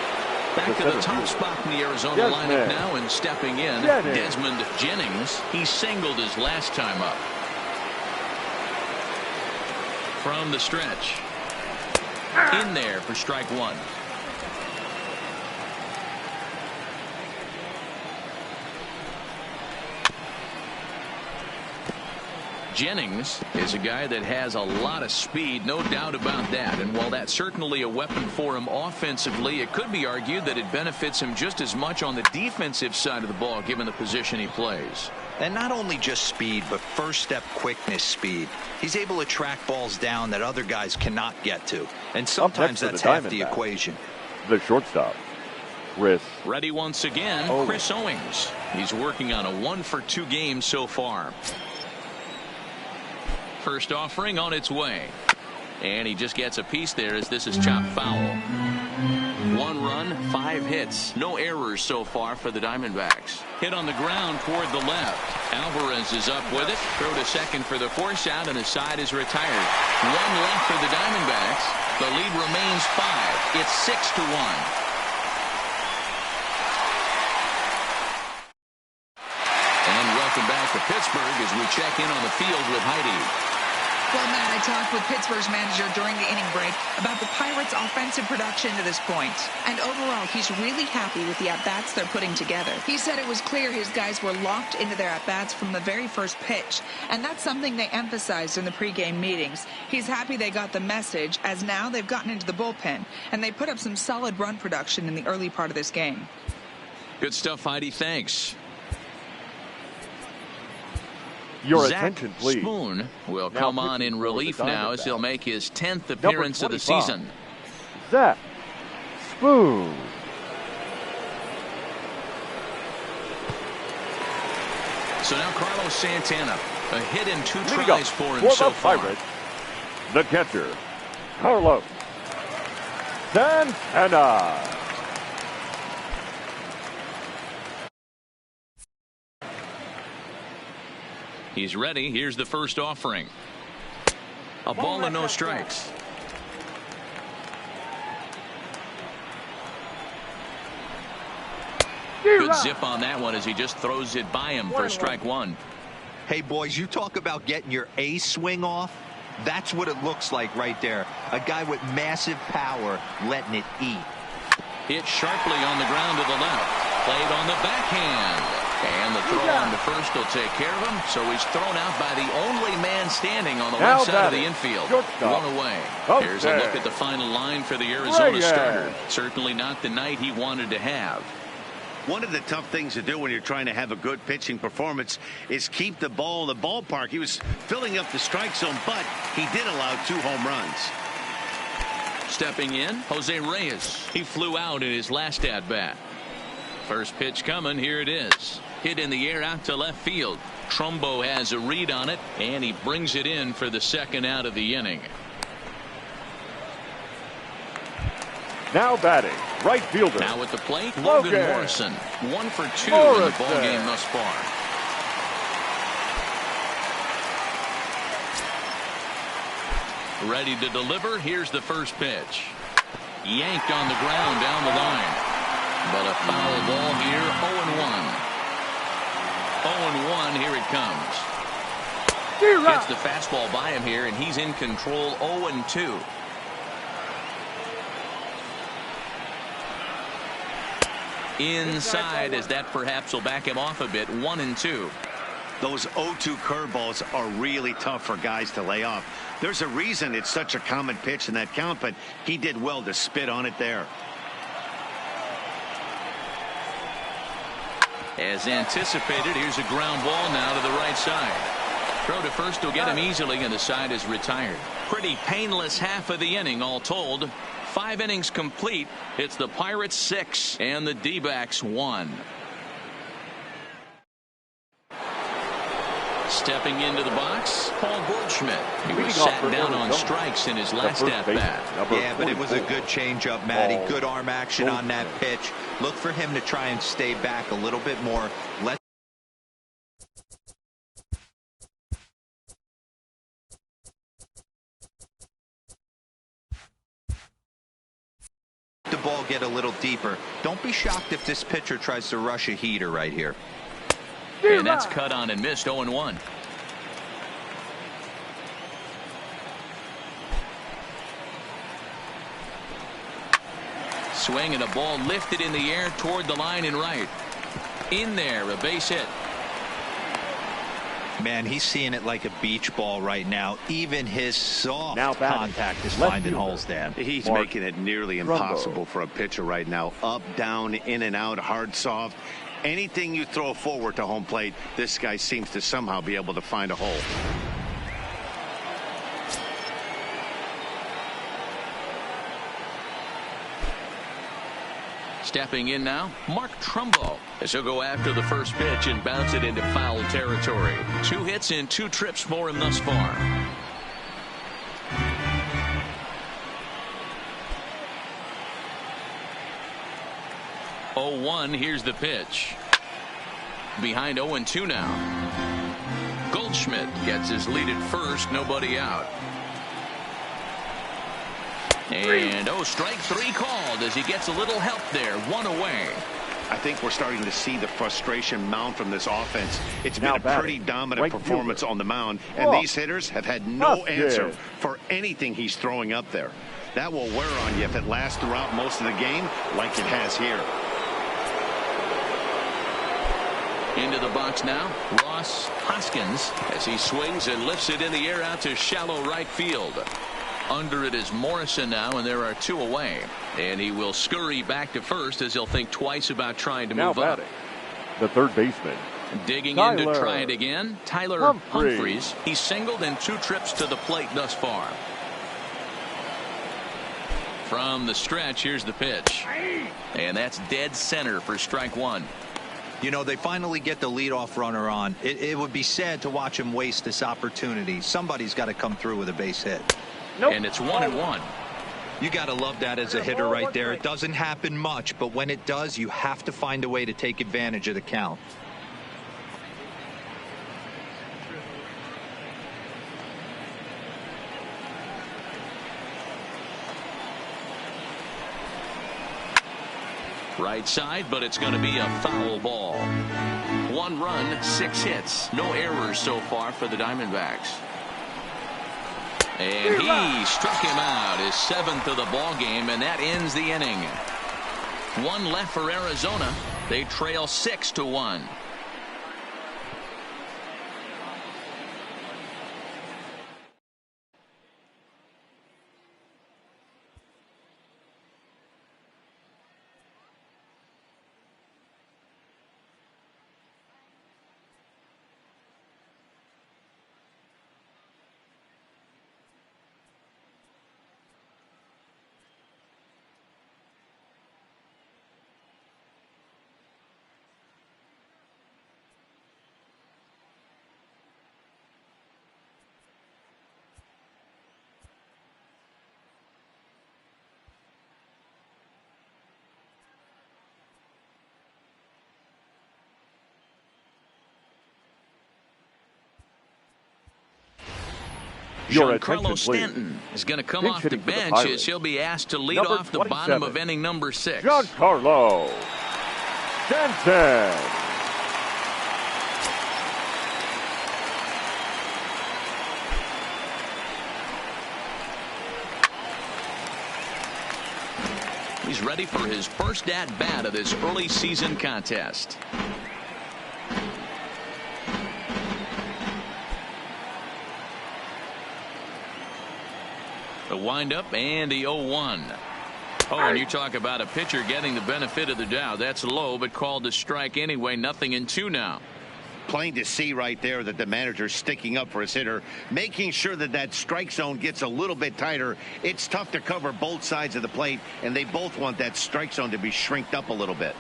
Back to the top spot in the Arizona lineup now, and stepping in, Desmond Jennings. He singled his last time up. From the stretch. In there for strike 1. Jennings is a guy that has a lot of speed, no doubt about that. And while that's certainly a weapon for him offensively, it could be argued that it benefits him just as much on the defensive side of the ball, given the position he plays. And not only just speed, but first step quickness speed. He's able to track balls down that other guys cannot get to. And sometimes that's half the equation. The shortstop, Chris. Ready once again, Chris Owings. He's working on a 1-for-2 game so far. First offering on its way. And he just gets a piece there as this is chopped foul. 1 run, 5 hits. No errors so far for the Diamondbacks. Hit on the ground toward the left. Alvarez is up with it. Throw to second for the force out, and the side is retired. 1 left for the Diamondbacks. The lead remains 5. It's 6-1. And welcome back to Pittsburgh as we check in on the field with Heidi. Well, Matt, I talked with Pittsburgh's manager during the inning break about the Pirates' offensive production to this point. And overall, he's really happy with the at-bats they're putting together. He said it was clear his guys were locked into their at-bats from the very first pitch. And that's something they emphasized in the pregame meetings. He's happy they got the message, as now they've gotten into the bullpen. And they put up some solid run production in the early part of this game. Good stuff, Heidi. Thanks. Your Zach attention, please. Spoon will come on in relief now as he'll make his 10th appearance of the season. Zach Spoon. So now Carlos Santana, a hit and 2 tries for him so far. The catcher, Carlos Santana. He's ready. Here's the first offering. A ball and no strikes. Good zip on that one as he just throws it by him for strike one. Hey, boys, you talk about getting your A swing off. That's what it looks like right there. A guy with massive power letting it eat. Hit sharply on the ground to the left. Played on the backhand. And the throw on to first will take care of him. So he's thrown out by the only man standing on the left side of the infield. One away. Here's a look at the final line for the Arizona starter. Certainly not the night he wanted to have. One of the tough things to do when you're trying to have a good pitching performance is keep the ball in the ballpark. He was filling up the strike zone, but he did allow 2 home runs. Stepping in, Jose Reyes. He flew out in his last at-bat. First pitch coming. Here it is. Hit in the air out to left field. Trumbo has a read on it, and he brings it in for the second out of the inning. Now batting, right fielder. Now at the plate, Logan Morrison. 1 for 2 in the ball game thus far. Ready to deliver. Here's the first pitch. Yanked on the ground down the line. But a foul ball here. 0-1. 0-1. Here it comes. Gets the fastball by him here, and he's in control. 0-2. Inside, as that perhaps will back him off a bit. 1-2. Those 0-2 curveballs are really tough for guys to lay off. There's a reason it's such a common pitch in that count, but he did well to spit on it there. As anticipated, here's a ground ball now to the right side. Throw to first will get him easily, and the side is retired. Pretty painless half of the inning all told. 5 innings complete. It's the Pirates 6 and the D-backs 1. Stepping into the box, Paul Goldschmidt. He was sat down on strikes in his last at-bat. Yeah, but it was a good changeup, Matty. Good arm action on that pitch. Look for him to try and stay back a little bit more. Let the ball get a little deeper. Don't be shocked if this pitcher tries to rush a heater right here. And that's cut on and missed. 0-1. Swing and a ball lifted in the air toward the line and right. In there, a base hit. Man, he's seeing it like a beach ball right now. Even his soft contact is finding holes, Dan. He's making it nearly impossible for a pitcher right now. Up, down, in and out, hard, soft. Anything you throw forward to home plate, this guy seems to somehow be able to find a hole. Stepping in now, Mark Trumbo, as he'll go after the first pitch and bounce it into foul territory. 2 hits in 2 trips for him thus far. Here's the pitch. Behind 0-2 now. Goldschmidt gets his lead at first, nobody out. And strike 3 called as he gets a little help there. 1 away. I think we're starting to see the frustration mount from this offense. It's been a pretty dominant performance on the mound, and these hitters have had no answer for anything he's throwing up there. That will wear on you if it lasts throughout most of the game like it has here. Into the box now, Ross Hoskins, as he swings and lifts it in the air out to shallow right field. Under it is Morrison now, and there are 2 away. And he will scurry back to first as he'll think twice about trying to move up. The third baseman. Digging in to try it again, Tyler Humphreys. He's singled in 2 trips to the plate thus far. From the stretch, here's the pitch. And that's dead center for strike 1. You know, they finally get the leadoff runner on. It would be sad to watch him waste this opportunity. Somebody's got to come through with a base hit. Nope. And it's 1-1. You got to love that as a hitter right there. It doesn't happen much, but when it does, you have to find a way to take advantage of the count. Right side, but it's going to be a foul ball. 1 run, 6 hits. No errors so far for the Diamondbacks. And he struck him out, his 7th of the ball game, and that ends the inning. 1 left for Arizona. They trail 6-1. Giancarlo Stanton is going to come off the bench as he'll be asked to lead off the bottom of inning number 6. Giancarlo Stanton. He's ready for his first at-bat of this early season contest. The windup and the 0-1. Oh, and you talk about a pitcher getting the benefit of the doubt. That's low, but called a strike anyway. 0-2 now. Plain to see right there that the manager's sticking up for his hitter, making sure that that strike zone gets a little bit tighter. It's tough to cover both sides of the plate, and they both want that strike zone to be shrinked up a little bit.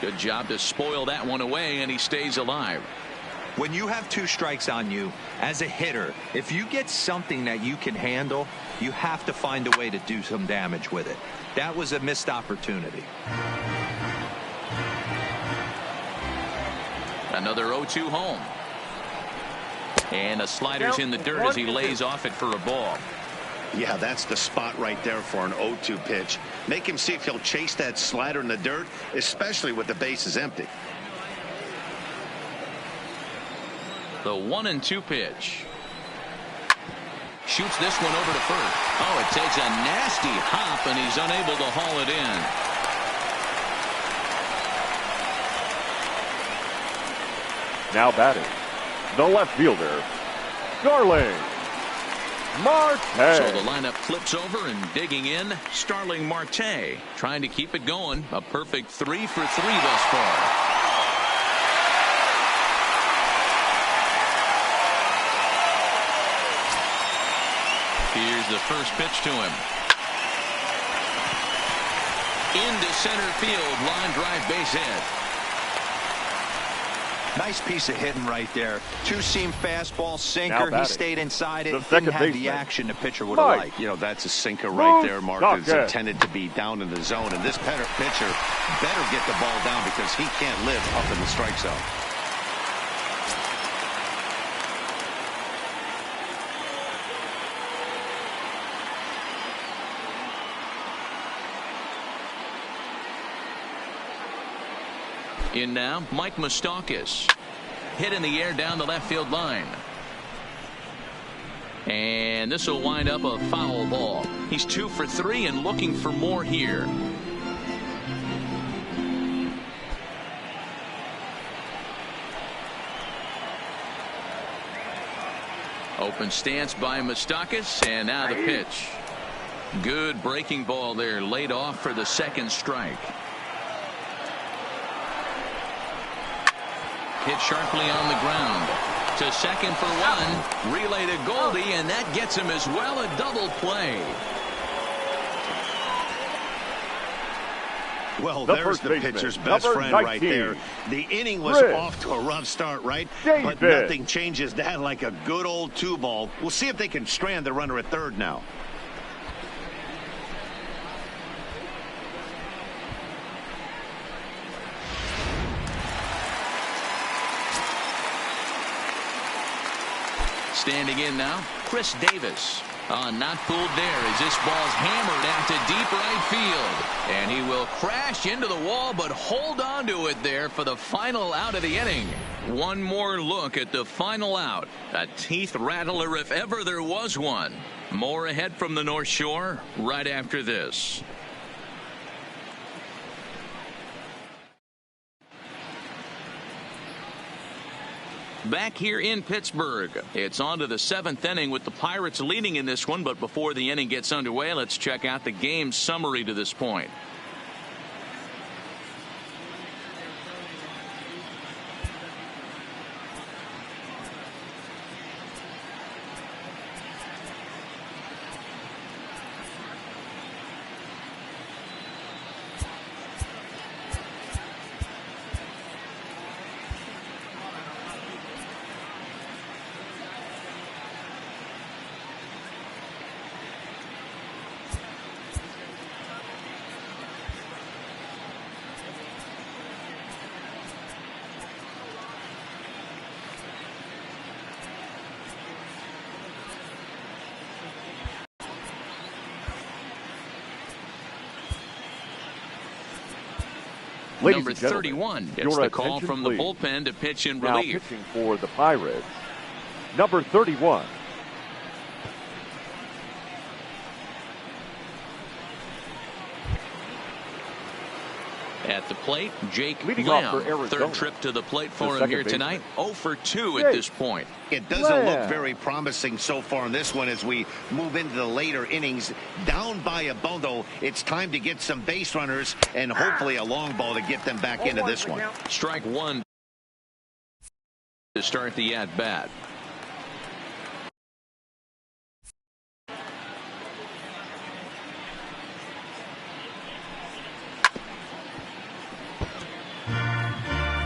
Good job to spoil that one away, and he stays alive. When you have 2 strikes on you, as a hitter, if you get something that you can handle, you have to find a way to do some damage with it. That was a missed opportunity. Another 0-2 home. And a slider's in the dirt as he lays off it for a ball. Yeah, that's the spot right there for an 0-2 pitch. Make him see if he'll chase that slider in the dirt, especially with the bases empty. The 1-2 pitch. Shoots this one over to first. Oh, it takes a nasty hop, and he's unable to haul it in. Now batting, the left fielder, Starling Marte. So the lineup flips over and digging in, Starling Marte, trying to keep it going. A perfect 3 for 3 thus far. Here's the first pitch to him. Into center field, line drive, base hit. Nice piece of hitting right there. 2-seam fastball, sinker. He stayed inside it. Didn't have the action the pitcher would have liked. You know, that's a sinker right there, Mark. It's intended to be down in the zone. And this pitcher better get the ball down because he can't live up in the strike zone. In now, Mike Moustakas. Hit in the air down the left field line. And this will wind up a foul ball. He's 2 for 3 and looking for more here. Open stance by Moustakas, and now the pitch. Good breaking ball there, laid off for the second strike. Hit sharply on the ground. To second for 1. Relay to Goldie, and that gets him as well. A double play. Well, there's the pitcher's best friend right there. The inning was off to a rough start, right? But nothing changes that like a good old 2-ball. We'll see if they can strand the runner at third now. Standing in now, Chris Davis. Not fooled there as this ball's hammered out to deep right field. And he will crash into the wall, but hold on to it there for the final out of the inning. One more look at the final out. A teeth rattler if ever there was one. More ahead from the North Shore right after this. Back here in Pittsburgh, it's on to the 7th inning with the Pirates leading in this one. But before the inning gets underway, let's check out the game summary to this point. Number 31 gets the call from the bullpen to pitch in relief. Now pitching for the Pirates, number 31. At the plate, Jake Leading off for Lamb. Arizona. Third trip to the plate for him here tonight. 0 for 2 at this point. It doesn't look very promising so far in this one as we move into the later innings. Down by a bundle, it's time to get some base runners and hopefully a long ball to get them back into this one. Strike one to start the at-bat.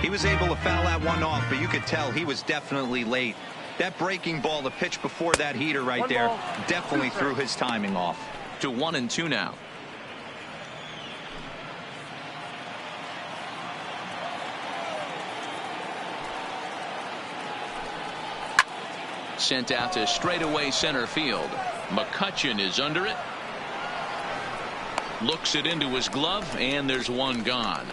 He was able to foul that one off, but you could tell he was definitely late. That breaking ball, the pitch before that heater right there, definitely threw his timing off. To 1-2 now. Sent out to straightaway center field. McCutchen is under it. Looks it into his glove, and there's one gone.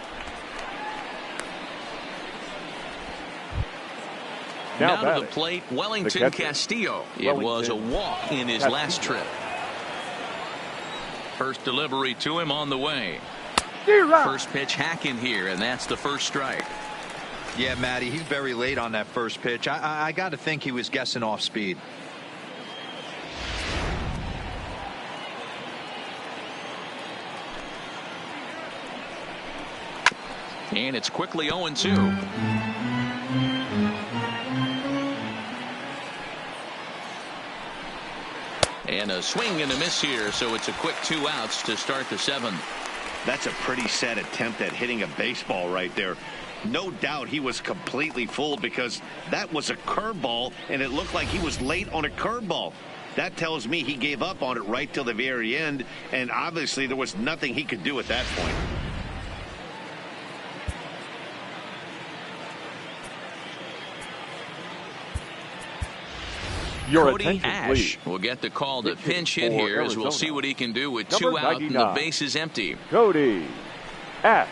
Now to the plate, Wellington Castillo. It was a walk in his last trip. First delivery to him on the way. First pitch hacking here, and that's the first strike. Yeah, Matty, he's very late on that first pitch. I got to think he was guessing off speed. And it's quickly 0-2. And a swing and a miss here, so it's a quick 2 outs to start the 7th. That's a pretty sad attempt at hitting a baseball right there. No doubt he was completely fooled because that was a curveball, and it looked like he was late on a curveball. That tells me he gave up on it right till the very end, and obviously there was nothing he could do at that point. Cody Ash will get the call to pinch hit here as we'll see what he can do with 2 out and the base is empty. Cody Ash.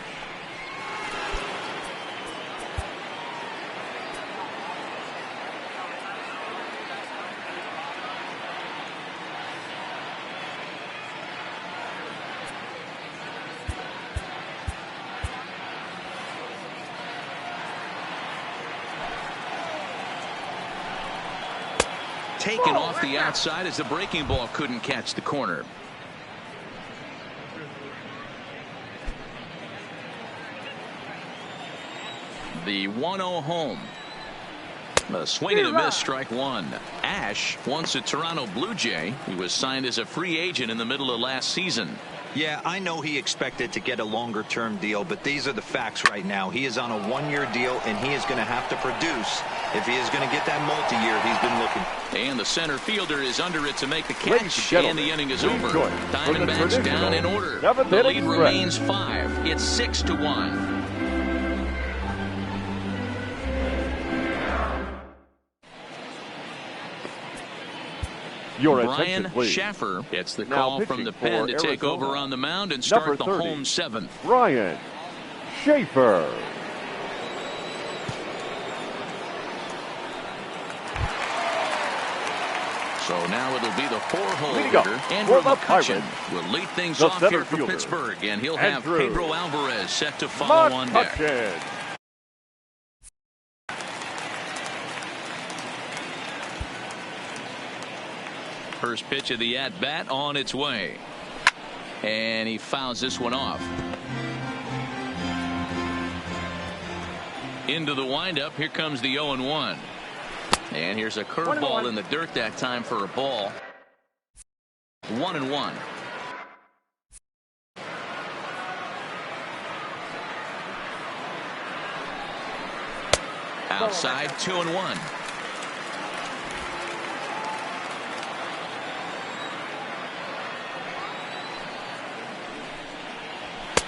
Taken off the outside as the breaking ball couldn't catch the corner. The 1-0 home. A swing and a miss, strike one. Ash, once a Toronto Blue Jay, he was signed as a free agent in the middle of last season. Yeah, I know he expected to get a longer-term deal, but these are the facts right now. He is on a one-year deal, and he is going to have to produce if he is going to get that multi-year he's been looking. And the center fielder is under it to make the catch, and the inning is over. Diamondbacks down in order. The lead remains 5. It's 6-1. Brian Schaffer gets the call from the pen to take over on the mound and start the home 7th. Brian Schaffer. So now it'll be the 4-hole hitter, Andrew McCutchen will lead things off here for Pittsburgh, and he'll have Pedro Alvarez set to follow on deck. First pitch of the at-bat on its way. And he fouls this one off. Into the windup. Here comes the 0-1. And here's a curveball in the dirt that time for a ball. 1-1. Outside, 2-1.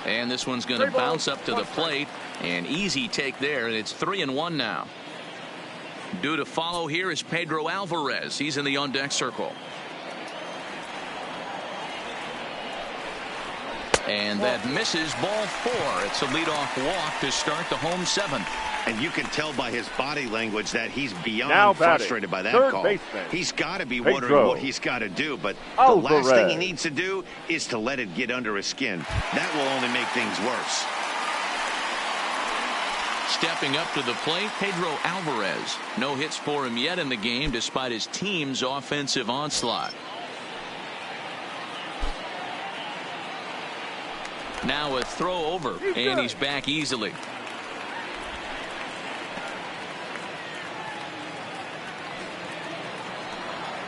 And this one's going to bounce up to the plate. An easy take there, and it's 3-1 now. Due to follow here is Pedro Alvarez. He's in the on-deck circle. And that misses, ball 4. It's a leadoff walk to start the home 7th. And you can tell by his body language that he's beyond frustrated by that call. He's got to be wondering what he's got to do, but the last thing he needs to do is to let it get under his skin. That will only make things worse. Stepping up to the plate, Pedro Alvarez. No hits for him yet in the game despite his team's offensive onslaught. Now a throw over, and he's back easily.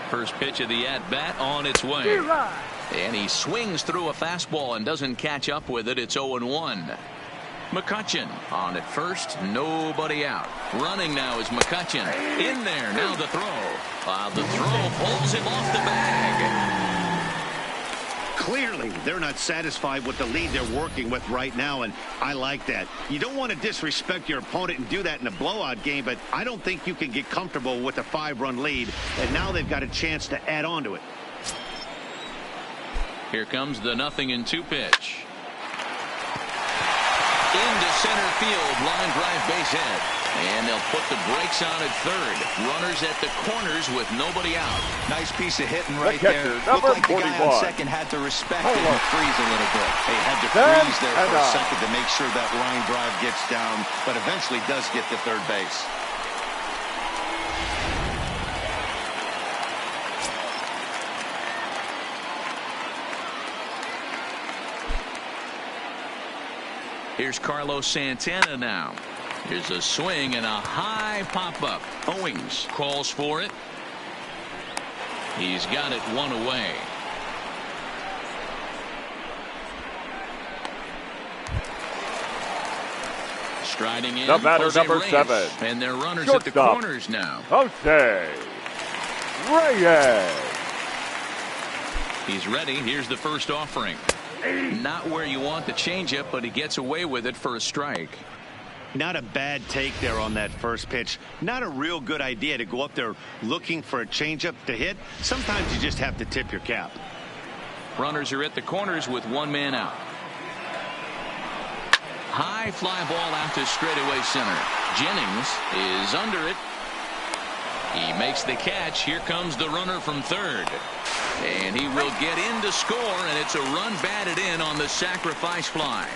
First pitch of the at-bat on its way. And he swings through a fastball and doesn't catch up with it. It's 0-1. McCutchen on at first, nobody out. Running now is McCutchen. In there, now the throw. The throw pulls him off the bag. Clearly, they're not satisfied with the lead they're working with right now, and I like that. You don't want to disrespect your opponent and do that in a blowout game, but I don't think you can get comfortable with a 5-run lead, and now they've got a chance to add on to it. Here comes the 0-2 pitch. Into center field, line drive base hit. And they'll put the brakes on at third. Runners at the corners with nobody out. Nice piece of hitting right there. Looked like the guy on second had to respect it and freeze a little bit. He had to freeze there for a second to make sure that line drive gets down, but eventually does get to third base. Here's Carlos Santana now. Here's a swing and a high pop-up. Owings calls for it. He's got it one away. Striding in. The batter, number 7. And their runners at the corners now. Jose Reyes. He's ready. Here's the first offering. Not where you want the changeup, but he gets away with it for a strike. Not a bad take there on that first pitch. Not a real good idea to go up there looking for a changeup to hit. Sometimes you just have to tip your cap. Runners are at the corners with one man out. High fly ball out to straightaway center. Jennings is under it. He makes the catch. Here comes the runner from third. And he will get in to score, and it's a run batted in on the sacrifice fly.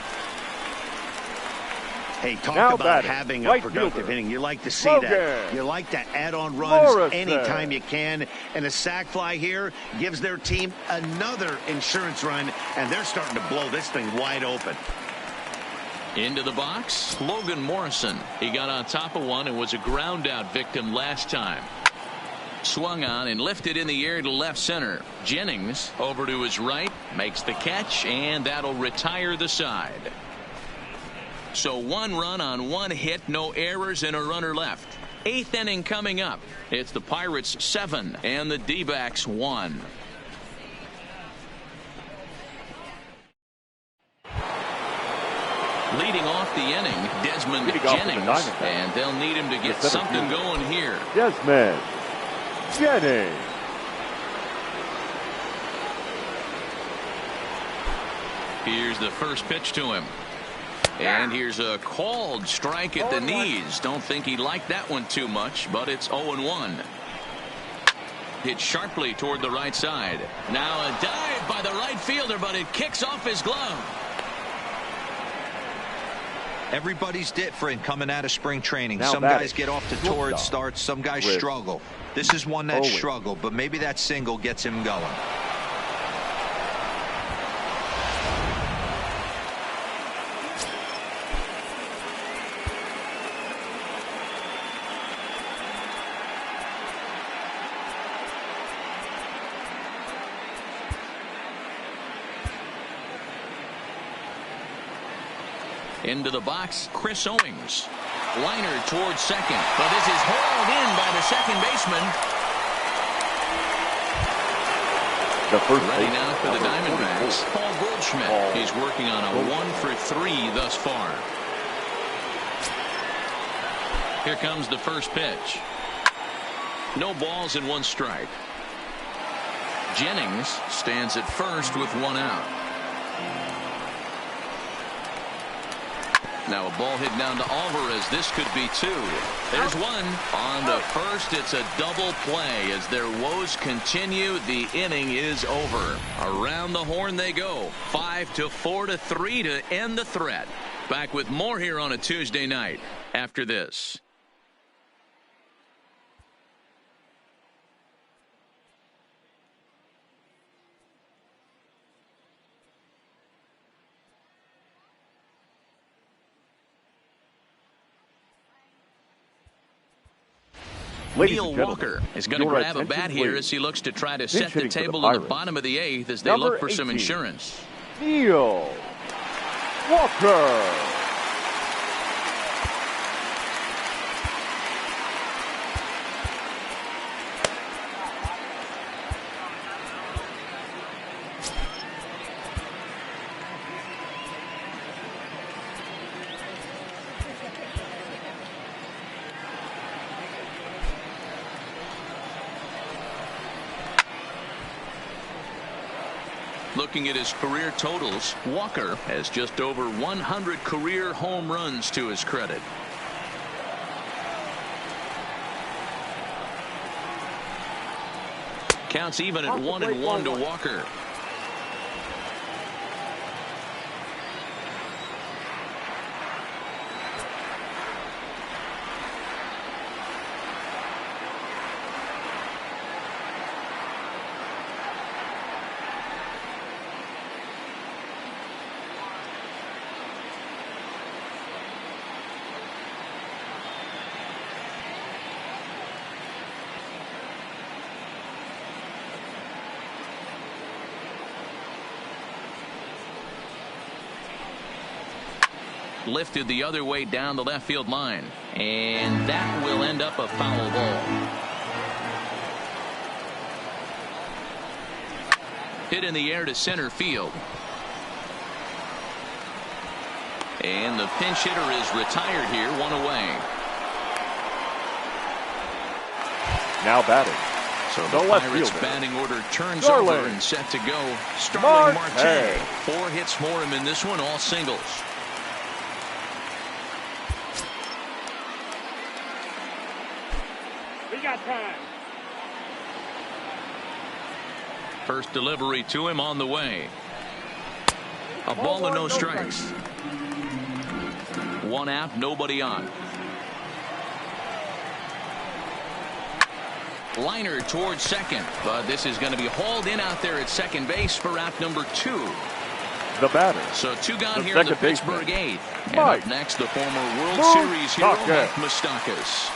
Hey, talk about having a productive inning. You like to see that. You like to add on runs anytime you can. And a sac fly here gives their team another insurance run, and they're starting to blow this thing wide open. Into the box, Logan Morrison. He got on top of one and was a ground out victim last time. Swung on and lifted in the air to left center. Jennings over to his right. Makes the catch, and that'll retire the side. So 1 run on 1 hit, no errors, and a runner left. 8th inning coming up. It's the Pirates 7 and the D-backs 1. Leading off the inning, Desmond Jennings, and they'll need him to get something going here. Desmond Jennings. Here's the first pitch to him. And here's a called strike at the knees. Don't think he liked that one too much, but it's 0-1. Hit sharply toward the right side. Now a dive by the right fielder, but it kicks off his glove. Everybody's different coming out of spring training. Some guys get off to torrid starts. Some guys struggle. This is one that struggled, but maybe that single gets him going. Into the box, Chris Owings. Liner towards second, but this is hauled in by the second baseman. The first ready now for the Diamondbacks, Paul Goldschmidt. He's working on a 1 for 3 thus far. Here comes the first pitch. No balls and 1 strike. Jennings stands at first with 1 out. Now a ball hit down to Alvarez. This could be 2. There's 1. On the first, it's a double play. As their woes continue, the inning is over. Around the horn they go. 5-4-3 to end the threat. Back with more here on a Tuesday night after this. Neil Walker is going to grab a bat here as he looks to try to set the table in the bottom of the 8th as they look for some insurance. Neil Walker. Looking at his career totals, Walker has just over 100 career home runs to his credit. Counts even at 1-1 to Walker. Lifted the other way down the left field line, and that will end up a foul ball. Hit in the air to center field, and the pinch hitter is retired here, 1 away. Now batting. So the Pirates batting order turns over and set to go. Starling Marte. 4 hits for him in this one, all singles. First delivery to him on the way. A ball and no strikes. 1 out, nobody on. Liner towards second, but this is going to be hauled in out there at second base for out number 2. The batter. So 2 gone here in the Pittsburgh 8th. And up next, the former World Series hero, Mike Moustakas.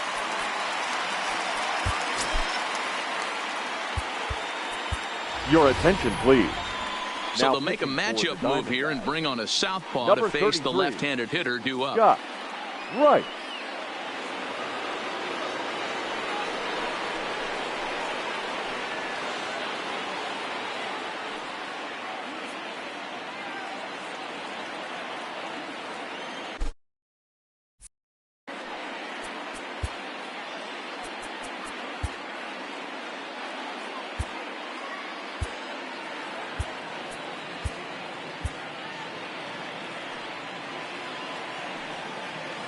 Your attention, please. So they'll make a matchup move here and bring on a southpaw to face the left-handed hitter due up. Got right.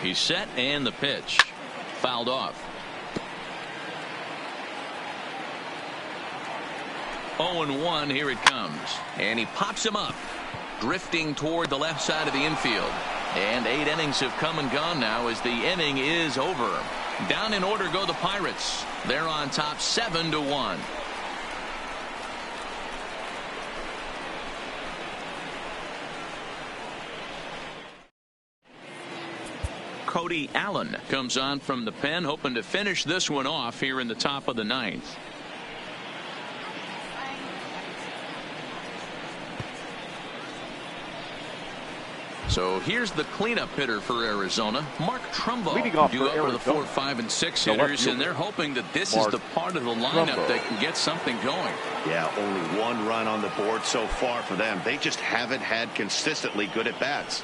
He's set and the pitch. Fouled off. 0-1, here it comes. And he pops him up. Drifting toward the left side of the infield. And 8 innings have come and gone now as the inning is over. Down in order go the Pirates. They're on top 7-1. Cody Allen comes on from the pen, hoping to finish this one off here in the top of the 9th. So here's the cleanup hitter for Arizona, Mark Trumbo, due up for the 4, 5, and 6 hitters, and they're hoping that this is the part of the lineup that can get something going. Yeah, only 1 run on the board so far for them. They just haven't had consistently good at bats.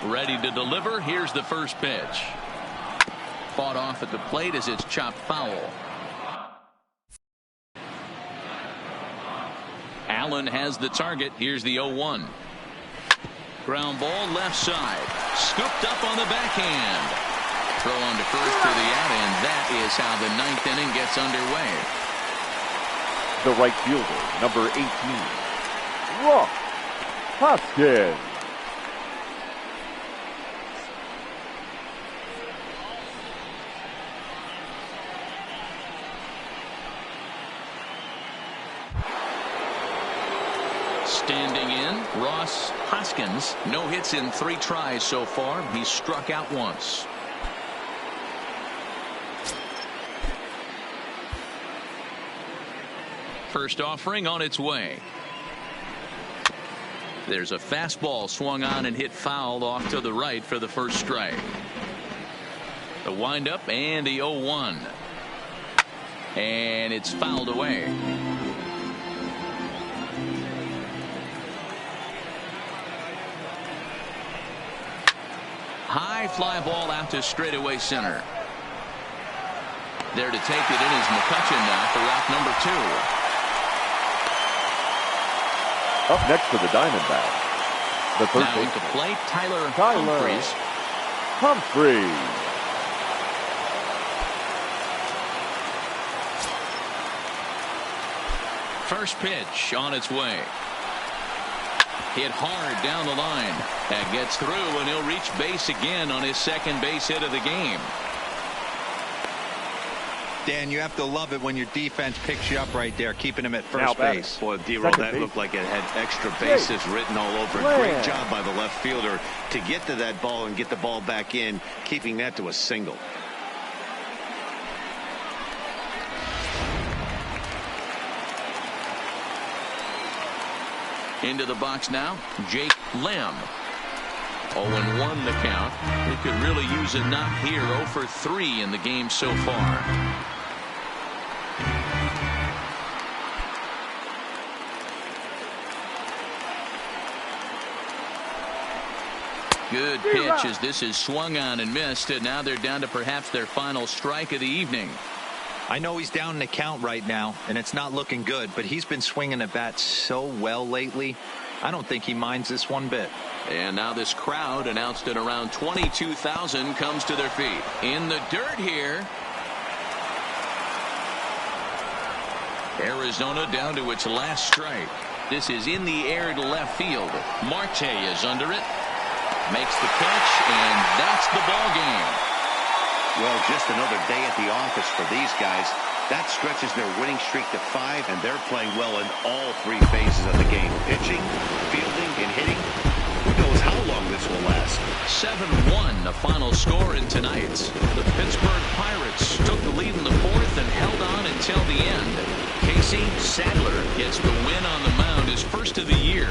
Ready to deliver. Here's the first pitch. Fought off at the plate as it's chopped foul. Allen has the target. Here's the 0-1. Ground ball left side. Scooped up on the backhand. Throw on to first for the out, and that is how the 9th inning gets underway. The right fielder, number 18, Ross Hoskins. Standing in, Ross Hoskins. No hits in 3 tries so far. He's struck out once. First offering on its way. There's a fastball swung on and hit foul off to the right for the first strike. The windup and the 0-1. And it's fouled away. High fly ball out to straightaway center. There to take it in is McCutchen now for route number 2. Up next for the Diamondbacks, the third now at the plate, Tyler Humphries. First pitch on its way. Hit hard down the line. That gets through, and he'll reach base again on his second base hit of the game. Dan, you have to love it when your defense picks you up right there, keeping him at first base. Boy, D-Roll, that looked like it had extra bases written all over it. Great job by the left fielder to get to that ball and get the ball back in, keeping that to a single. Into the box now, Jake Lamb. 0-1 the count. They could really use a knock here. 0 for 3 in the game so far. Good pitch as this is swung on and missed, and now they're down to perhaps their final strike of the evening. I know he's down in the count right now, and it's not looking good, but he's been swinging the bat so well lately. I don't think he minds this one bit. And now this crowd, announced at around 22,000, comes to their feet. In the dirt here. Arizona down to its last strike. This is in the air to left field. Marte is under it. Makes the catch, and that's the ball game. Well, just another day at the office for these guys. That stretches their winning streak to 5, and they're playing well in all 3 phases of the game. Pitching, fielding, and hitting. Who knows how long this will last. 7-1 a final score in tonight's. The Pittsburgh Pirates took the lead in the fourth and held on until the end. Casey Sadler gets the win on the mound, his first of the year.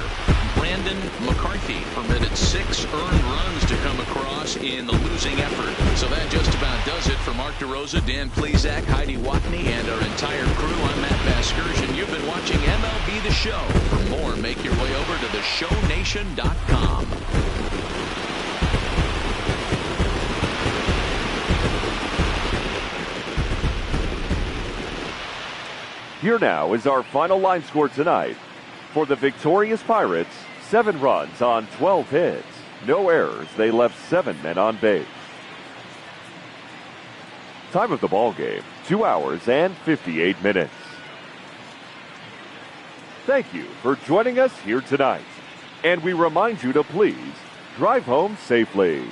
Brandon McCarthy permitted 6 earned runs to come across in the losing effort. So that just about does it for Mark DeRosa, Dan Plesac, Heidi Watney, and our entire crew. I'm Matt Vasgersian. You've been watching MLB The Show. For more, make your way over to theshownation.com. Here now is our final line score tonight. For the victorious Pirates, 7 runs on 12 hits. No errors. They left 7 men on base. Time of the ball game, 2 hours and 58 minutes. Thank you for joining us here tonight. And we remind you to please drive home safely.